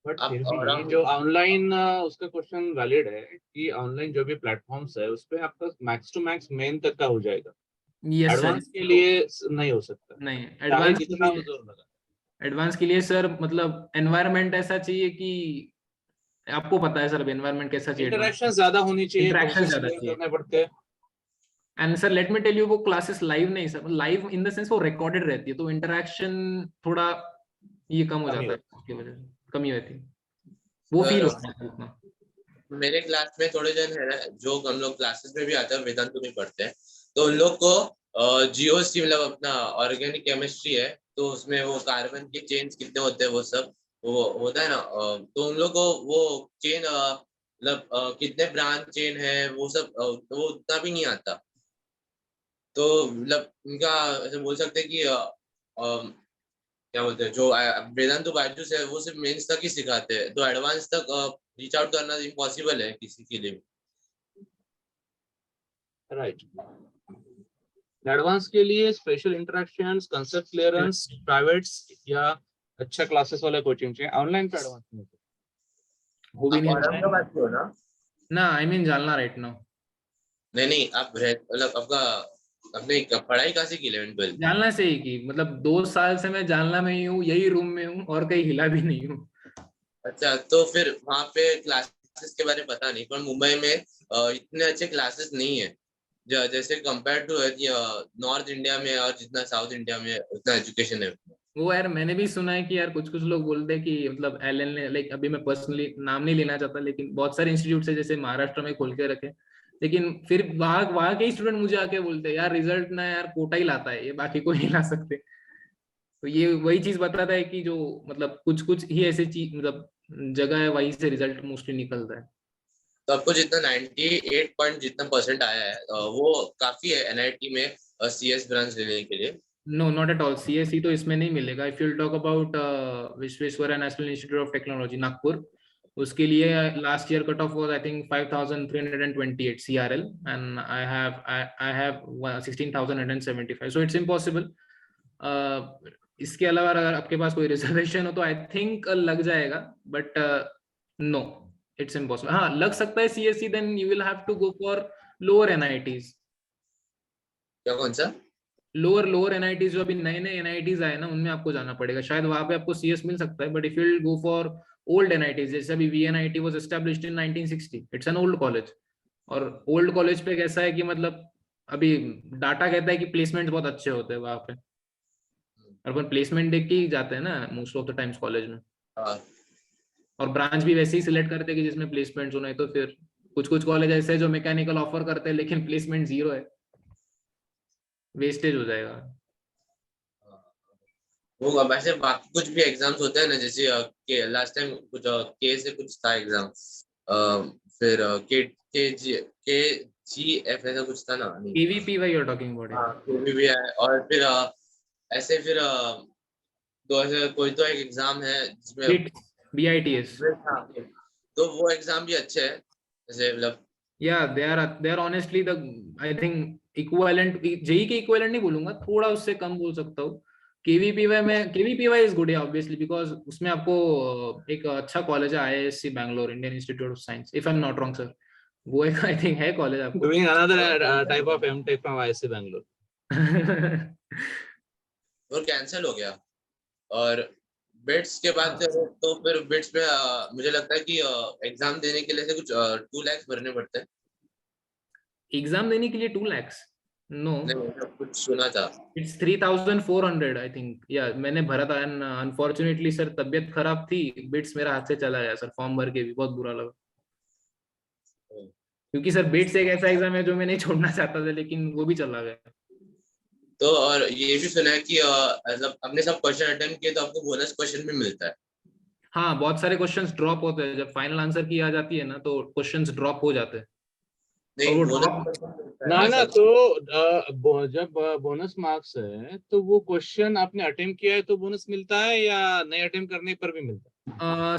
बट आप फिर और भी जो ऑनलाइन उसका क्वेश्चन वैलिड है कि ऑनलाइन जो भी प्लेटफॉर्म्स है उस पे आपका मैक्स टू मैक्स मेन तक का हो जाएगा, यस सर। एडवांस के लिए नहीं हो सकता, नहीं, चाहे एडवांस के जितना लिए, वो जोर लगा। एडवांस के लिए सर मतलब एनवायरनमेंट ऐसा चाहिए कि आपको पता है सर एनवायरनमेंट कैसा चाहिए एडवांस, इंटरेक्शन ज्यादा होनी चाहिए, इंटरेक्शन क्वेश्चंस ज्यादा क्लियर चाहिए। करने पड़ते हैं। And sir let me tell you, वो क्लासेस लाइव नहीं sir, live in the sense वो रिकॉर्डेड रहती है तो इंटरेक्शन थोड़ा ये कम हो कमी जाता है, होती उसकी वजह से कमी होती है, वो फील सर, होता है उतना। मेरे क्लास में थोड़े जन है ना, जो हम लोग क्लासेस में भी आते हैं वेदांत में पढ़ते हैं, तो उन लोग को जीओसी मतलब अपना ऑर्गेनिक केमिस्ट्री है, तो उसमें वो कार्बन के चेन्स कितने होते हैं वो सब वो होता है ना, तो उन लोग को वो चेन मतलब कितने ब्रांच चेन है वो सब वो उतना भी नहीं आता, तो मतलब उनका ऐसे बोल सकते हैं कि क्या बोलते हैं जो वेदांत बायजूस है वो सिर्फ मेंस तक ही सिखाते हैं, तो एडवांस तक रीच आउट करना इम्पॉसिबल है किसी के लिए। राइट, एडवांस के लिए special interactions, concept clearance, privates या अच्छा क्लासेस वाला कोचिंग चाहिए, ऑनलाइन पे एडवांस नहीं होता। वो भी आप नहीं होता है औरंगाबाद के हो ना? ना, I mean Jalna right now. नहीं नहीं, आप मतलब आपका अपने पढ़ाई कहाँ से की 11-12? जालना से ही की, मतलब 2 साल से मैं जालना में ही हूँ, यही रूम में हूँ और कहीं हिला भी नहीं हूँ। अच्छा, तो फिर वहाँ पे क्लासेस के बारे में पता नहीं, पर मुंबई में इतने अच्छे क्लासेस नहीं है जैसे कंपेयर टू नॉर्थ इंडिया में, और जितना साउथ इंडिया में उतना एजुकेशन है। वो यार मैंने भी सुना है कि यार कुछ कुछ लोग बोलते हैं कि मतलब एलएन ने, लाइक अभी मैं पर्सनली नाम नहीं लेना चाहता, लेकिन बहुत सारे इंस्टीट्यूट है जैसे महाराष्ट्र में खोल के रखे, लेकिन फिर वहां वहां के स्टूडेंट मुझे आके बोलते हैं यार रिजल्ट ना यार कोटा ही लाता है, ये बाकी कोई नहीं ला सकते। तो ये वही चीज बताता है कि जो मतलब कुछ कुछ ही ऐसी चीज मतलब जगह है वहीं से रिजल्ट मोस्टली निकलता है। तो आपको जितना 98 पॉइंट जितना परसेंट आया है वो काफी है एनआईटी में सीएस ब्रांच लेने के लिए। No not at all, CSE तो इसमें नहीं मिलेगा। If you talk about Visvesvaraya National Institute of Technology Nagpur, उसके लिए last year cut off was I think 5328 CRL and I have 16175, so it's impossible. इसके अलावा अगर आपके पास कोई रिजर्वेशन हो तो आई थिंक लग जाएगा, बट नो, इट्स इम्पॉसिबल। हाँ लग सकता है CSE, then you will have to go for lower NITs, क्या कौन सा? लोअर लोअर एनआईटीज जो अभी नए नए एनआईटीज आए ना उनमें आपको जाना पड़ेगा, शायद वहां पे आपको सीएस मिल सकता है, but if you go for old NITs, जैसे अभी VNIT was established in 1960, it's an old college, और ओल्ड कॉलेज पे कैसा है कि मतलब अभी डाटा कहता है कि प्लेसमेंट बहुत अच्छे होते हैं वहां पे, और अपन प्लेसमेंट देख के ही जाते हैं ना most of the times college में, हाँ, और ब्रांच भी वैसे ही सिलेक्ट करते हैं कि जिसमें प्लेसमेंट होना है, तो फिर कुछ कुछ कॉलेज ऐसे है जो मैकेनिकल ऑफर करते हैं लेकिन प्लेसमेंट जीरो है, वेस्टेज हो जाएगा। वो वैसे बाकी कुछ भी एग्जाम्स होते हैं ना, जैसे के लास्ट टाइम कुछ के से कुछ था एग्जाम, फिर के जी एफ ऐसा कुछ था ना, नहीं। PVPY you're talking about हाँ, it. भी है। और फिर ऐसे फिर तो ऐसे कोई तो एक एग्जाम है जिसमें BITS. हाँ, तो वो एग्जाम भी अच्छे है, जैसे मतलब Yeah, they are honestly the I think equivalent JEE के equivalent नहीं बोलूंगा, थोड़ा उससे कम बोल सकता हूँ. KVPY is good, yeah, obviously, because उसमें आपको एक अच्छा कॉलेज है IISc Bangalore, Indian institute of science, if I am not wrong sir. वो एक आई थिंक है कॉलेज आपको. Doing another type of M.Tech from IISc Bangalore. वो कैंसिल हो गया। और बिट्स के बाद तो फिर बिट्स में मुझे लगता है कि एग्जाम देने के लिए से कुछ 2 लाख भरने पड़ते हैं। एग्जाम देने के लिए 2 lakhs? नो, नहीं, ऐसा कुछ सुना था। It's 3,400 I think. या मैंने भरा था एंड अनफॉर्चुनेटली सर तबीयत खराब थी, बिट्स मेरा हाथ से चला गया सर, फॉर्म भर के भी बहुत बुरा लगा. क्योंकि सर बिट्स एक ऐसा एग्जाम है जो मैं नहीं छोड़ना चाहता था, लेकिन वो भी चला गया. तो और ये भी सुना है कि मतलब अपने सब क्वेश्चन अटेम्प्ट किए तो आपको बोनस क्वेश्चन भी मिलता है। हाँ, बहुत सारे क्वेश्चंस ड्रॉप होते हैं जब फाइनल आंसर की आ जाती है ना, तो क्वेश्चंस ड्रॉप हो जाते हैं. और नहीं, वो बोनस ड्रॉप क्वेश्चन मिलता है ना ना, ऐसा। तो जब बोनस मार्क्स है तो वो क्वेश्चन आपने अटेम्प्ट किया है तो बोनस मिलता है, या नहीं अटेम्प्ट करने पर भी मिलता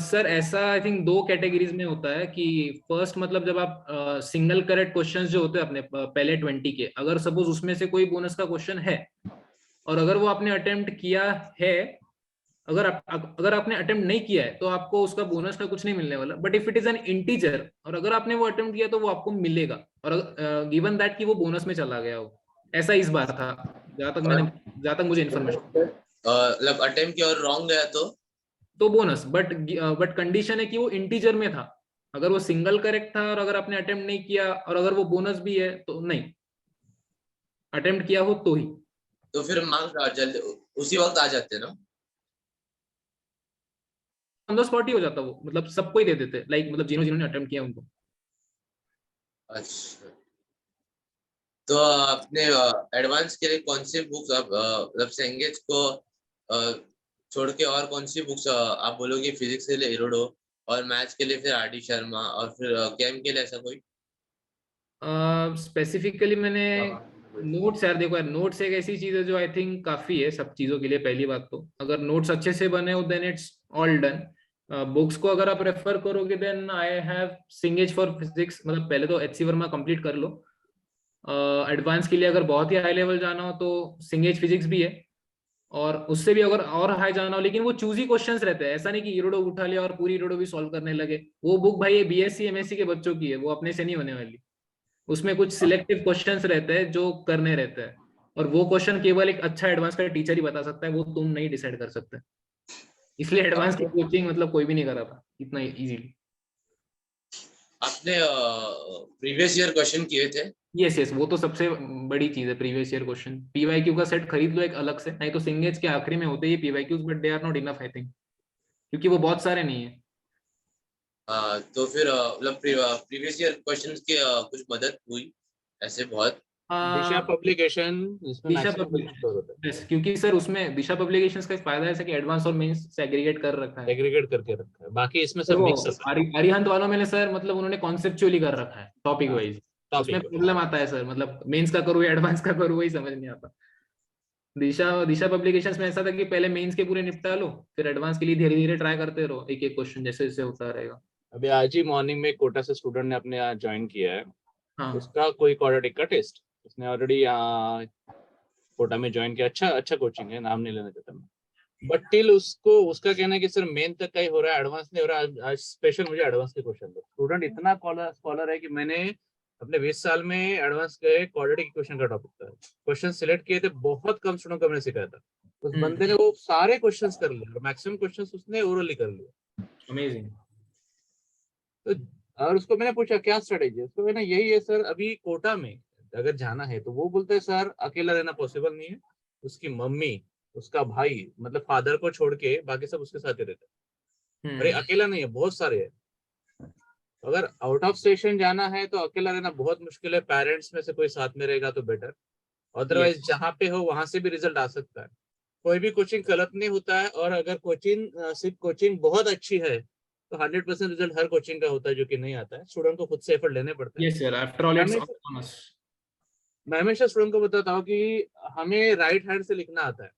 सर ऐसा आई थिंक 2 कैटेगरीज में होता है कि फर्स्ट मतलब जब आप सिंगल करेक्ट क्वेश्चंस जो होते हैं अपने पहले 20 के, अगर सपोज उसमें से कोई बोनस का क्वेश्चन है और अगर वो आपने अटेम्प्ट किया है, अगर आपने अटेम्प्ट नहीं किया है तो आपको उसका बोनस का कुछ नहीं मिलने वाला. But if it is an integer और अगर आपने वो अटेम्प्ट किया तो वो आपको मिलेगा, और गिवन दैट कि वो बोनस में चला गया हो. ऐसा इस बार था, जहां तक मुझे इन्फॉर्मेशन. मतलब अटेम्प्ट किया और रॉन्ग गया तो बोनस, बट कंडीशन है कि वो इंटीजर में था. अगर वो सिंगल करेक्ट था और अगर आपने अटेम्प्ट नहीं किया और अगर वो बोनस भी है तो नहीं, अटेम्प्ट किया हो तो ही. तो फिर मार्क्स जल्दी उसी वक्त आ जाते हैं ना। ऑन द स्पॉट ही हो जाता वो, मतलब सबको ही दे देते, लाइक मतलब जिन्होंने अटेम्प्ट किया उनको. अच्छा, तो अपने एडवांस के लिए कौन सी बुक्स आप मतलब सेंगेज को छोड़ के और कौन सी बुक्स आप बोलोगे? फिजिक्स के लिए इरोडो, और मैथ्स के लिए फिर आर डी शर्मा, और फिर केम के लिए ऐसा कोई? स्पेसिफिकली मैंने नोट्स, यार देखो यार, नोट्स एक ऐसी चीज है जो आई थिंक काफी है सब चीजों के लिए. पहली बात तो अगर नोट्स अच्छे से बने हो then it's all done. Books को अगर आप रेफर करोगे then I have Cengage for physics. मतलब पहले तो HC वर्मा कंप्लीट कर लो. एडवांस के लिए अगर बहुत ही हाई लेवल जाना हो तो सिंगेज फिजिक्स भी है, और उससे भी अगर और हाई जाना हो, लेकिन वो चूजी क्वेश्चंस रहते हैं. ऐसा नहीं कि इरोडो उठा लिया और पूरी इरोडो भी सॉल्व करने लगे. वो बुक भाई ये BSc MSc के बच्चों की है, वो अपने से नहीं होने वाली. उसमें कुछ सिलेक्टिव क्वेश्चंस रहते हैं जो करने रहते हैं, और वो क्वेश्चन केवल एक अच्छा एडवांस का टीचर ही बता सकता है, वो तुम नहीं डिसाइड कर सकते. इसलिए एडवांस की आपने कोचिंग मतलब कोई भी नहीं करा था इतना इजीली. आपने प्रीवियस ईयर क्वेश्चन किए थे? यस यस, वो तो सबसे बड़ी चीज है, प्रीवियस ईयर क्वेश्चन. PYQ का सेट खरीद लो एक अलग से, नहीं तो सिंगेज के आखिरी में होते ही PYQs, but they are not enough I think, क्योंकि वो बहुत सारे नहीं है. तो फिर मतलब प्रीवियस ईयर क्वेश्चन की कुछ मदद हुई ऐसे बहुत? है। दिशा पब्लिकेशन इसमें दिशा मैक्सिमम क्वेश्चन कवर होता है, पब्लिकेशन, क्योंकि सर उसमें दिशा पब्लिकेशंस का एक फायदा है कि एडवांस और मेंस सेग्रीगेट कर रखा है. एग्रीगेट करके रखा है, बाकी इसमें सर सब वो मिक्स है अरिहंत वालों में सर मतलब उन्होंने कॉन्सेप्चुअली कर रखा है टॉपिक वाइज. उसमें टॉपिक। प्रॉब्लम आता है सर, मतलब मेंस का करूँ या एडवांस का करूँ वही समझ नहीं आता. दिशा दिशा पब्लिकेशंस में ऐसा था कि पहले मेंस के पूरे निपटा लो, फिर एडवांस के लिए धीरे धीरे ट्राई करते रहो, एक एक क्वेश्चन जैसे जैसे होता रहेगा. अभी आज ही मॉर्निंग में कोटा से स्टूडेंट ने अपने यहाँ ज्वाइन किया है, हाँ. उसका कोई क्वाड्रेटिक का टेस्ट उसने ऑलरेडी कोटा में ज्वाइन किया. अच्छा अच्छा कोचिंग है, नाम नहीं लेना चाहता मैं, बट टिल उसको उसका कहना है कि सर मेन तक का ही हो रहा है, एडवांस नहीं हो रहा है. आज स्पेशल मुझे एडवांस के क्वेश्चन दो. स्टूडेंट इतना स्कॉलर है कि मैंने अपने 20 साल में एडवांस के क्वाड्रेटिक क्वेश्चन का टॉपिक था, क्वेश्चन सिलेक्ट किए थे, बहुत कम स्टूडेंट को मैंने सिखाया था. उस बंदे ने वो सारे क्वेश्चंस कर लिए और मैक्सिमम क्वेश्चंस उसने ओरली कर लिए. अमेजिंग. तो और उसको मैंने पूछा क्या स्ट्रेटेजी है, उसको मैंने यही है सर, अभी कोटा में अगर जाना है तो वो बोलते हैं सर अकेला रहना पॉसिबल नहीं है, उसकी मम्मी उसका भाई मतलब फादर को छोड़ के बाकी सब उसके साथ ही रहते हैं. अरे अकेला नहीं है, बहुत सारे हैं. अगर आउट ऑफ स्टेशन जाना है तो अकेला रहना बहुत मुश्किल है, पेरेंट्स में से कोई साथ में रहेगा तो बेटर, यस. अदरवाइज जहाँ पे हो वहां से भी रिजल्ट आ सकता है. कोई भी कोचिंग गलत नहीं होता है, और अगर सिर्फ कोचिंग बहुत अच्छी है तो 100% रिजल्ट हर कोचिंग का होता है, जो कि नहीं आता है। स्टूडेंट को खुद से एफर्ट लेने पड़ते हैं। Yes sir, after all it's हमेशा ऑटोनॉमस। मैं हमेशा स्टूडेंट को बताता हूँ कि हमें राइट हैंड से लिखना आता है,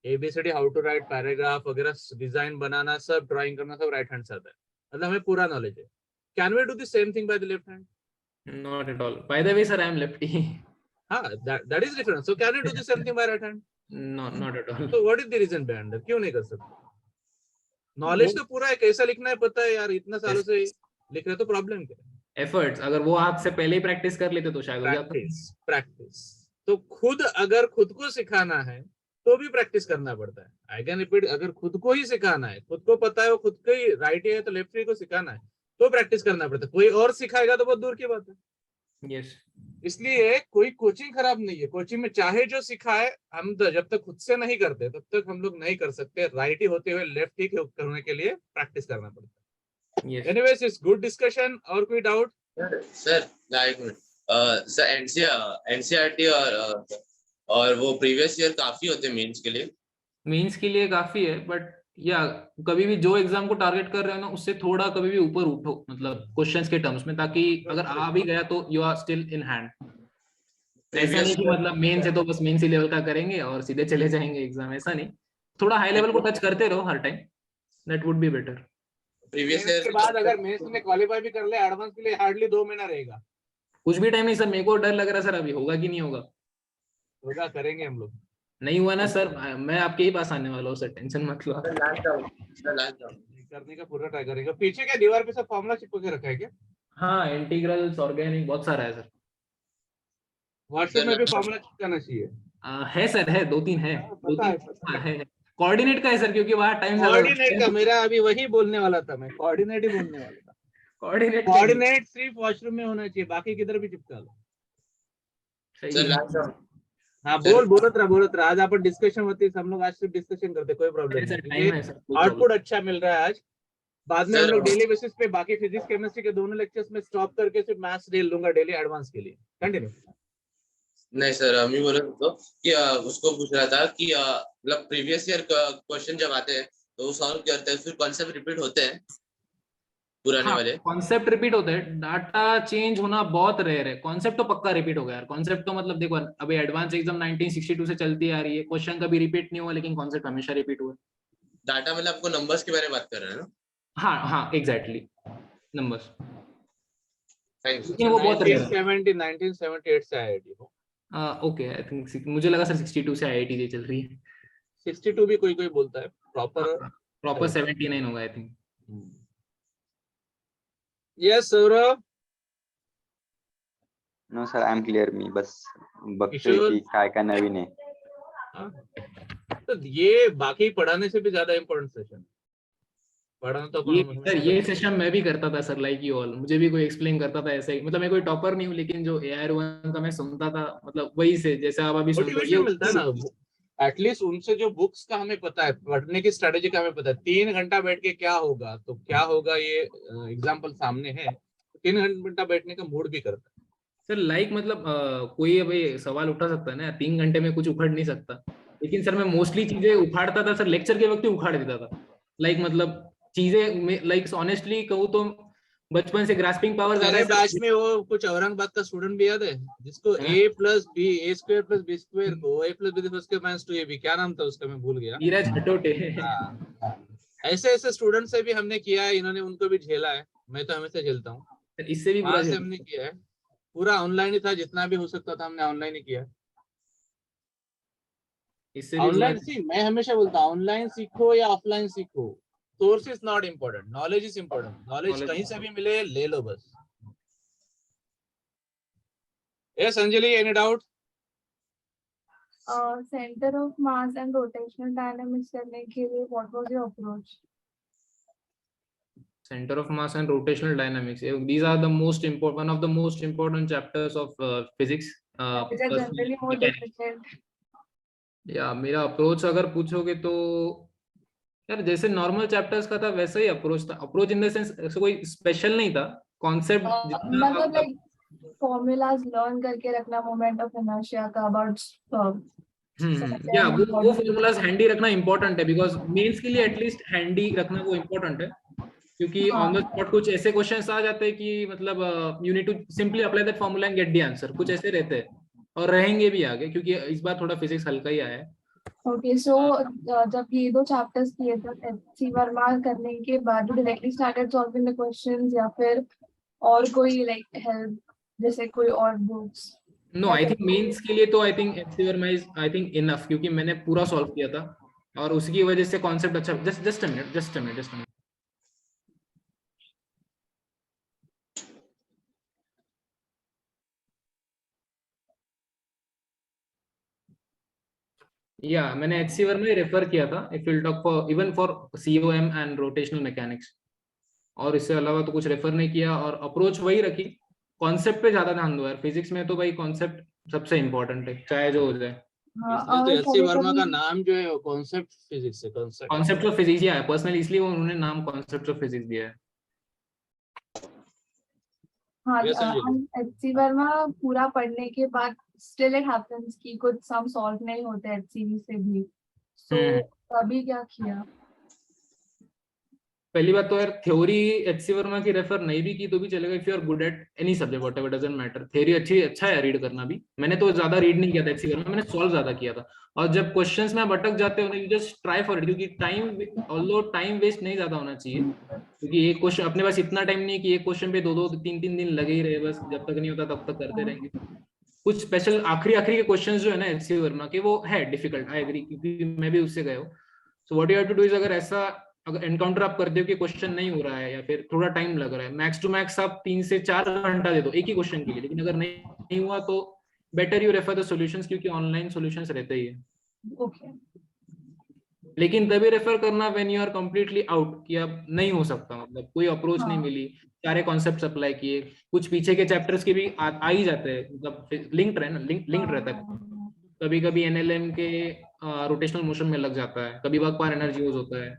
ABCD, how to write, paragraph वगैरह, डिजाइन बनाना, सब ड्राइंग करना, सब राइट हैंड से आता है, मतलब हमें पूरा नॉलेज है। Can we do the same thing by the left hand? Not at all, by the way sir I am lefty. हाँ, that is different. So can you do the same thing by right hand? No, not at all. So what is the reason behind that? क्यों नहीं कर सकते? Knowledge तो पूरा है, कैसा लिखना है पता है यार, इतना सालों से लिख रहे, तो प्रॉब्लम क्या है? एफर्ट्स, अगर वो आप से पहले ही प्रैक्टिस कर लेते तो शायद हो जाता। प्रैक्टिस तो खुद अगर खुद को सिखाना है तो भी प्रैक्टिस करना पड़ता है। आई कैन रिपीट, अगर खुद को ही सिखाना है, खुद को पता है वो खुद को ही राइट है तो लेफ्ट को सिखाना है, तो प्रैक्टिस करना पड़ता है। कोई और सिखाएगा तो बहुत दूर की बात है। यस, इसलिए कोई कोचिंग खराब नहीं है, कोचिंग में चाहे जो सिखाए, हम तो जब तक खुद से नहीं करते तब तक हम लोग नहीं कर सकते। राइट ही होते हुए लेफ्ट ही करने के लिए प्रैक्टिस करना पड़ता है। Yes. Anyways, it's good discussion. और कोई डाउट? सर एक मिनट, सर एनसीईआरटी और वो प्रीवियस ईयर काफी होते हैं मेंस के लिए। मेंस के लिए काफी है, बट या कभी भी जो एग्जाम को टारगेट कर रहे हो ना, उससे थोड़ा कभी भी ऊपर उठो, मतलब क्वेश्चंस के टर्म्स में, ताकि अगर आ भी गया तो you are still in hand. ऐसा नहीं कि मतलब मेन से तो बस मेन सी लेवल का करेंगे और सीधे चले जाएंगे एग्जाम, ऐसा नहीं। थोड़ा हाई लेवल को टच करते रहो हर time, that would be better. Previous year के बाद अगर मेंस में क्वालीफाई भी कर ले, एडवांस के लिए हार्डली 2 महीना रहेगा। कुछ भी टाइम नहीं सर, मेरे को डर लग रहा है सर, अभी होगा कि नहीं होगा। होगा, करेंगे हम लोग। नहीं हुआ ना सर, मैं आपके ही पास आने वाला हूँ सर, टेंशन मत लो आप। करने का पूरा ट्राई करेंगे। पीछे क्या दीवार पे सब फॉर्मूला चिपक के रखा है क्या? हाँ, इंटीग्रल्स, ऑर्गेनिक, बहुत सारा है सर। व्हाट्सएप में भी फॉर्मूला चिपकाना चाहिए। है सर, है 2-3 है, पता है। कोऑर्डिनेट का है सर, क्योंकि वहाँ टाइम कोऑर्डिनेट का मेरा अभी वही बोलने वाला था, मैं कोऑर्डिनेट ही बोलने वाला था। कोऑर्डिनेट सिर्फ वॉशरूम में होना चाहिए, बाकी किधर भी चिपका लो। हाँ, बोलत रहा। आज अपन डिस्कशन होती है, हम लोग आज सिर्फ डिस्कशन करते, कोई प्रॉब्लम नहीं। आउटपुट अच्छा मिल रहा है आज। बाद में हम लोग डेली बेसिस पे बाकी फिजिक्स केमिस्ट्री के दोनों लेक्चर्स में स्टॉप करके सिर्फ मैथ्स ले लूंगा डेली एडवांस के लिए। कंटिन्यू। नहीं सर, हम ही बोल रहे तो कि उसको पूछ रहा था कि मतलब प्रीवियस ईयर का क्वेश्चन जब आते हैं तो वो सॉल्व करते हैं, फिर कॉन्सेप्ट रिपीट होते हैं पुराने वाले। कॉन्सेप्ट रिपीट होते हैं, डाटा चेंज होना बहुत रेयर है। कॉन्सेप्ट तो पक्का रिपीट हो गया यार। कॉन्सेप्ट तो मतलब देखो, अभी एडवांस एग्जाम 1962 से चलती आ रही है, क्वेश्चन कभी रिपीट नहीं हुआ, लेकिन कॉन्सेप्ट हमेशा रिपीट हुआ। डाटा मतलब आपको नंबर्स के बारे में बात कर रहे हैं ना? हाँ, एग्जैक्टली, नंबर्स। थैंक्स। वो बहुत रेयर है। 1978 से आईआईटी हो। ओके, आई थिंक मुझे लगा सर 62 से आईआईटी चल रही है। 62 भी कोई बोलता है, प्रॉपर 79 होगा I think. Yes Saurabh. No sir, I am clear. मी बस बघतोय की काय काय नवीन आहे। तो ये बाकी पढ़ाने से भी ज्यादा इम्पोर्टेंट सेशन पढ़ाना तो ये सेशन मैं भी करता था सर, लाइक यू ऑल। मुझे भी कोई एक्सप्लेन करता था ऐसे ही, मतलब मैं कोई टॉपर नहीं हूँ, लेकिन जो AR1 का मैं सुनता था, मतलब वही से जैसे आप अभी सुन रहे हो, मिलता है ना। एटलीस्ट उनसे जो बुक्स का हमें पता है, पढ़ने की स्ट्रेटेजी का हमें पता है। 3 घंटा बैठ के क्या होगा, तो क्या होगा ये एग्जाम्पल सामने है, 3 घंटा बैठने का मूड भी करता है सर। लाइक मतलब कोई अभी सवाल उठा सकता है ना, 3 घंटे में कुछ उखड़ नहीं सकता, लेकिन सर मैं मोस्टली चीजें उखाड़ता था सर, लेक्चर के वक्त ही उखाड़ देता था। लाइक मतलब चीजें, लाइक ऑनेस्टली कहूँ तो बचपन से ग्रास्पिंग पावर ज्यादा है। बैच में वो कुछ औरंगाबाद का स्टूडेंट भी याद है, जिसको a + b a² + b² को a + b उसके माइनस 2ab, क्या नाम था उसका, मैं भूल गया। नीरज हटोटे। ऐसे स्टूडेंट से भी हमने किया है, इन्होंने उनको भी झेला है। मैं तो हमेशा झेलता हूँ। इससे भी बुरा हमने किया है, पूरा ऑनलाइन ही था, जितना भी हो सकता था हमने ऑनलाइन ही किया। इससे भी ऑनलाइन मैं हमेशा बोलता हूँ, ऑनलाइन सीखो या ऑफलाइन सीखो, source is not important, knowledge is important. Knowledge कहीं से भी मिले, ले लो बस। Yes Anjali, any doubt? Centre of mass and rotational dynamics करने के लिए what was your approach? Center of mass and rotational dynamics, these are the most important, one of the most important chapters of physics. Which are generally more difficult. या मेरा approach अगर पूछोगे तो यार जैसे नॉर्मल चैप्टर्स का था वैसा ही अप्रोच था। अप्रोच इन द सेंस ऐसा कोई स्पेशल नहीं था, कॉन्सेप्ट मतलब लाइक फॉर्मूलाज लर्न करके रखना, मोमेंट ऑफ इनर्शिया का, अबाउट या वो फॉर्मूलाज हैंडी रखना इंपॉर्टेंट है, बिकॉज मेंस के लिए एटलीस्ट हैंडी रखना वो इम्पोर्टेंट है, क्योंकि ऑन द स्पॉट कुछ ऐसे क्वेश्चंस आ जाते हैं कि मतलब you need to simply apply that formula and get the answer, कुछ ऐसे रहते हैं और रहेंगे भी आगे, क्योंकि इस बार थोड़ा फिजिक्स हल्का ही आया है। ओके, सो जब ये 2 चैप्टर्स किए थे एचसी वर्मा करने के बाद directly started solving the questions, या फिर और कोई लाइक हेल्प जैसे कोई और books? No, I think mains के लिए तो I think HC Verma is I think enough, क्योंकि मैंने पूरा सॉल्व किया था और उसकी वजह से कॉन्सेप्ट अच्छा। Just a minute. या मैंने एचसी वर्मा ही रेफर किया था if will talk for even for COM and rotational mechanics, और इससे अलावा तो कुछ रेफर नहीं किया, और अप्रोच वही रखी, कॉन्सेप्ट पे ज्यादा ध्यान दो यार। फिजिक्स में तो भाई कॉन्सेप्ट सबसे इंपॉर्टेंट है, चाहे जो हो जाए। इसलिए तो एचसी वर्मा का नाम जो है कॉन्सेप्ट फिजिक्स है, कॉन्सेप्ट ऑफ फिजिक्स है पर्सनली, इसलिए उन्होंने नाम कॉन्सेप्ट ऑफ फिजिक्स दिया है। हाँ, Yes, Anjali. एचसी वर्मा पूरा पढ़ने के बाद स्टिल इट हैपेंस कि कुछ सम सॉल्व नहीं होते एचसीवी से भी, सो अभी क्या किया? पहली बात तो यार थ्योरी एचसी वर्मा की रेफर नहीं भी की तो भी चलेगा, if you are good at any subject whatever doesn't matter. Theory अच्छा है रीड करना भी, मैंने तो ज्यादा रीड नहीं किया था एचसी वर्मा, मैंने सॉल्व ज्यादा किया था। और जब क्वेश्चंस में भटक जाते हो ना, you just try for it, क्योंकि टाइम वेस्ट नहीं ज्यादा होना चाहिए, क्योंकि एक क्वेश्चन अपने पास इतना टाइम नहीं है कि एक क्वेश्चन पे 2-3 दिन लगे ही रहे, बस जब तक नहीं होता तब तक करते रहेंगे। कुछ स्पेशल आखिरी के क्वेश्चंस जो है ना एचसी वर्मा के, वो है डिफिकल्ट, आई एग्री, क्योंकि मैं भी उससे गया हूँ। So what you have to do is, अगर एनकाउंटर आप करते हो कि क्वेश्चन नहीं हो रहा है या फिर थोड़ा टाइम लग रहा है, मैक्स टू मैक्स आप 3 से 4 घंटा दे दो एक ही क्वेश्चन के लिए, लेकिन अगर नहीं हुआ तो better you refer the solutions, क्योंकि ऑनलाइन सॉल्यूशंस रहते ही है। ओके, लेकिन तभी रेफर करना when you are completely out, कि अब नहीं हो सकता, मतलब कोई अप्रोच नहीं मिली, सारे कॉन्सेप्ट्स अप्लाई किए, कुछ पीछे के चैप्टर्स के भी आ ही जाते हैं, मतलब लिंक्ड है ना, लिंक्ड रहता है। कभी कभी एनएलएम के रोटेशनल मोशन में लग जाता है, कभी वर्क पर एनर्जी यूज होता है,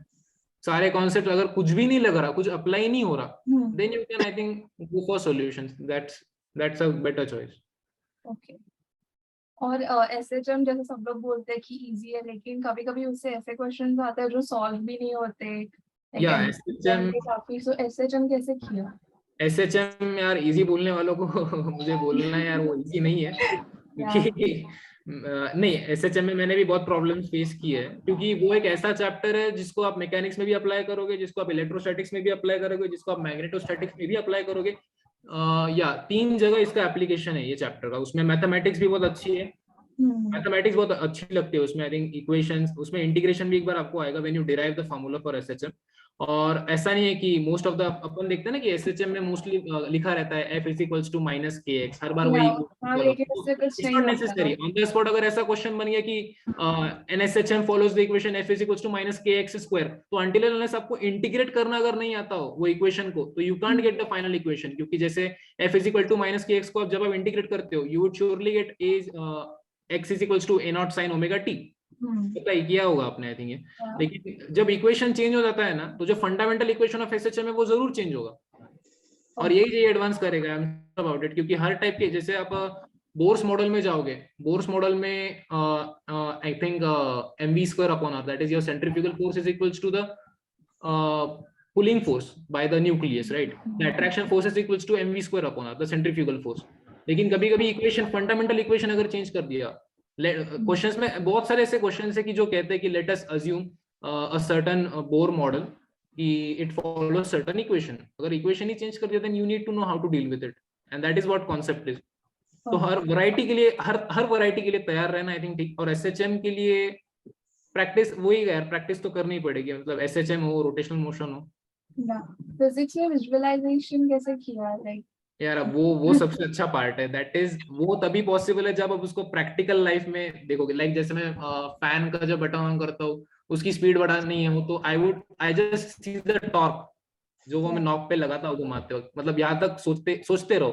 सारे कॉन्सेप्ट अगर कुछ भी नहीं लग रहा, कुछ अप्लाई नहीं हो रहा, then you can I think go for solutions, that's a better choice. Okay. और एसएचएम जैसे सब लोग बोलते हैं कि इजी है, लेकिन कभी कभी उससे ऐसे क्वेश्चंस आते हैं जो सॉल्व भी नहीं होते, या एसएचएम काफी। सो एसएचएम कैसे किया? एसएचएम यार इजी बोलने वालों को मुझे बोलना है यार, वो इजी नहीं है, क्योंकि नहीं, एसएचएम में मैंने भी बहुत प्रॉब्लम्स फेस की है, क्योंकि वो एक ऐसा चैप्टर है जिसको आप मैकेनिक्स में भी अप्लाई करोगे, जिसको आप इलेक्ट्रोस्टैटिक्स में भी अप्लाई करोगे, जिसको आप मैग्नेटोस्टैटिक्स में भी अप्लाई करोगे। या 3 जगह इसका एप्लीकेशन है ये चैप्टर का। उसमें मैथमेटिक्स भी बहुत अच्छी है, मैथमेटिक्स बहुत अच्छी लगती है उसमें, आई थिंक इक्वेशंस, उसमें इंटीग्रेशन भी एक बार आपको आएगा when you derive the formula for SHM. और ऐसा नहीं है कि मोस्ट ऑफ द अपन देखते हैं ना कि एसएचएम में मोस्टली लिखा रहता है F is equals to minus के एक्स, हर बार वही। लेकिन इससे कुछ नहीं होता। नेसेसरी ऑन द स्पॉट अगर ऐसा क्वेश्चन बन गया कि an SHM follows the equation F is equals to minus के एक्स स्क्वायर, तो अनटिल एंड अनलेस आपको इंटीग्रेट करना अगर नहीं आता हो वो इक्वेशन को, तो you can't get the final equation, क्योंकि जैसे F is equal to minus के एक्स को जब आप इंटीग्रेट करते हो, you would surely get x is equals to a naught sin omega t, apply किया होगा आपने आई थिंक ये। लेकिन जब इक्वेशन चेंज हो जाता है ना, तो जो फंडामेंटल इक्वेशन ऑफ एसएचएम है वो जरूर चेंज होगा, और यही एडवांस करेगा अबाउट इट। क्योंकि हर टाइप के, जैसे आप बोर्स मॉडल में जाओगे, बोर्स मॉडल में I think mv square upon r, that is your centrifugal force is equals to the pulling force by the nucleus, right? The attraction force is equals to mv square upon r, the centrifugal force। लेकिन कभी कभी equation, fundamental equation अगर change कर दिया, questions में बहुत सारे ऐसे क्वेश्चंस है कि जो कहते हैं कि let us assume a certain Bohr model कि इट फॉलोज सर्टेन इक्वेशन, अगर इक्वेशन ही चेंज कर दिया then you need to know how to deal with it, and that is what concept is. तो हर वैरायटी के लिए, हर वैरायटी के लिए तैयार रहना आई थिंक ठीक। और एसएचएम के लिए प्रैक्टिस, वही यार प्रैक्टिस तो करनी पड़ेगी, मतलब एसएचएम हो, रोटेशनल मोशन हो। फिजिक्स में विजुअलाइजेशन कैसे किया? लाइक यार अब वो सबसे अच्छा पार्ट है, दैट इज वो तभी पॉसिबल है जब आप उसको प्रैक्टिकल लाइफ में देखोगे। लाइक जैसे मैं फैन का जब बटन ऑन करता हूँ, उसकी स्पीड बढ़ानी है हो, तो I just see the torque जो वो मैं नॉक पे लगाता हूँ घुमाते वक्त, मतलब यहाँ तक सोचते रहो।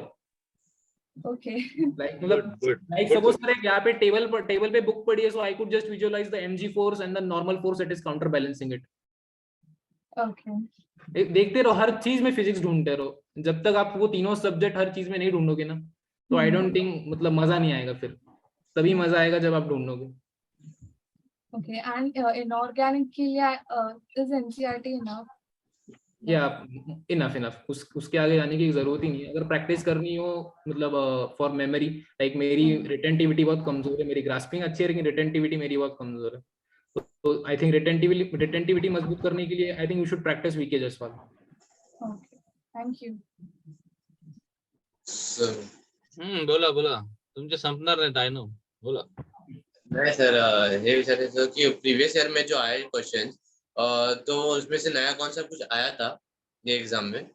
ओके, लाइक मतलब लाइक सपोज करें यहाँ पे टेबल पे बुक पड़ी है, so I could just visualize the mg force and the normal force that is counter balancing it. Okay, देखते रहो, हर चीज में फिजिक्स ढूंढते रहो, जब तक आप वो तीनों सब्जेक्ट हर चीज में नहीं ढूंढोगे ना, तो आई डोंट थिंक मतलब मजा नहीं आएगा। फिर तभी मजा आएगा जब आप ढूंढोगे। Okay, and inorganic के लिए is NCERT enough? या इनफ उसके आगे जाने की जरूरत ही नहीं है। अगर प्रैक्टिस करनी हो मतलब फॉर मेमोरी, लाइक मेरी रिटेंटिविटी बहुत कमजोर है, मेरी ग्रास्पिंग अच्छी है लेकिन रिटेंटिविटी मेरी बहुत कमजोर है, तो आई थिंक रिटेंटिविटी मजबूत करने के लिए I think you should practice VK Jaswal. Okay, thank you. So, बोला बोला तुमचे संपणार नाही डायनो, बोला. नाही सर, हे विचारायचं की प्रीवियस ईयर में जो आए क्वेश्चन, तो उसमें से नया कॉन्सेप्ट कुछ आया था ये एग्जाम में?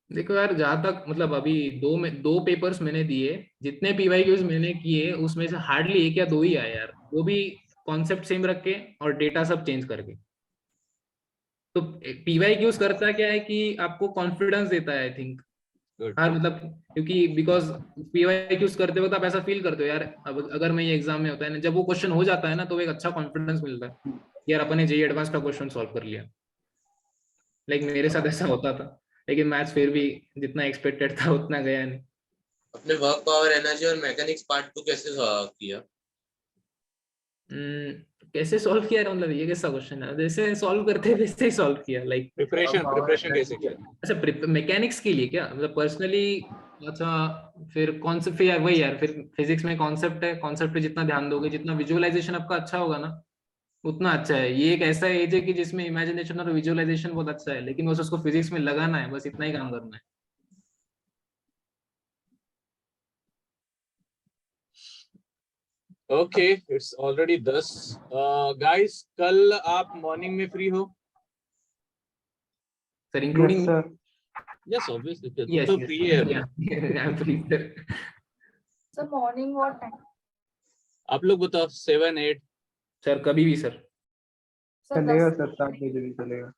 देखो यार, जहां तक मतलब अभी दो पेपर्स मैंने दिए, जितने पीवाईक्यूज मैंने किए उसमें से हार्डली 1 या 2 ही आए यार, वो भी कॉन्सेप्ट सेम रख के और डेटा सब चेंज करके। तो पीवाईक्यूज करता क्या है कि आपको कॉन्फिडेंस देता है आई थिंक। Good. हाँ मतलब क्योंकि बिकॉज पीवाईक्यूज करते वक्त आप ऐसा फील करते हो यार, अब अगर मैं ये एग्जाम में होता है ना, जब वो क्वेश्चन हो जाता है ना तो एक अच्छा कॉन्फिडेंस मिलता है यार, अपन ने जेईई एडवांस का क्वेश्चन सॉल्व कर लिया। लाइक मेरे साथ ऐसा होता था, लेकिन मैथ्स फिर भी जितना एक्सपेक्टेड था उतना गया नहीं। अपने वर्क पावर एनर्जी और मैकेनिक्स पार्ट को कैसे किया? कैसे सॉल्व किया मतलब ये कैसा क्वेश्चन है? जैसे सॉल्व करते हैं वैसे ही सॉल्व किया लाइक। प्रिपरेशन कैसे किया? अच्छा मैकेनिक्स के लिए क्या मतलब पर्सनली? अच्छा फिर कॉन्सेप्ट, फिर वही यार, फिर फिजिक्स में कॉन्सेप्ट है, कॉन्सेप्ट पे जितना ध्यान दोगे, जितना विजुअलाइजेशन आपका अच्छा होगा ना उतना अच्छा है। ये एक ऐसा एज है कि जिसमें इमेजिनेशन और विजुअलाइजेशन बहुत अच्छा है, लेकिन बस उसको फिजिक्स में लगाना है, बस इतना ही काम करना है। Okay, it's already 10. गाइस कल आप मॉर्निंग में फ्री हो? सर इंक्लूडिंग यस ऑब्वियसली, तुम yes तो yes फ्री है अभी. yeah, I'm free sir. So morning what time? आप लोग बताओ 7, 8. सर कभी भी सर। Sir, चलेगा सर, 7 बजे भी चलेगा।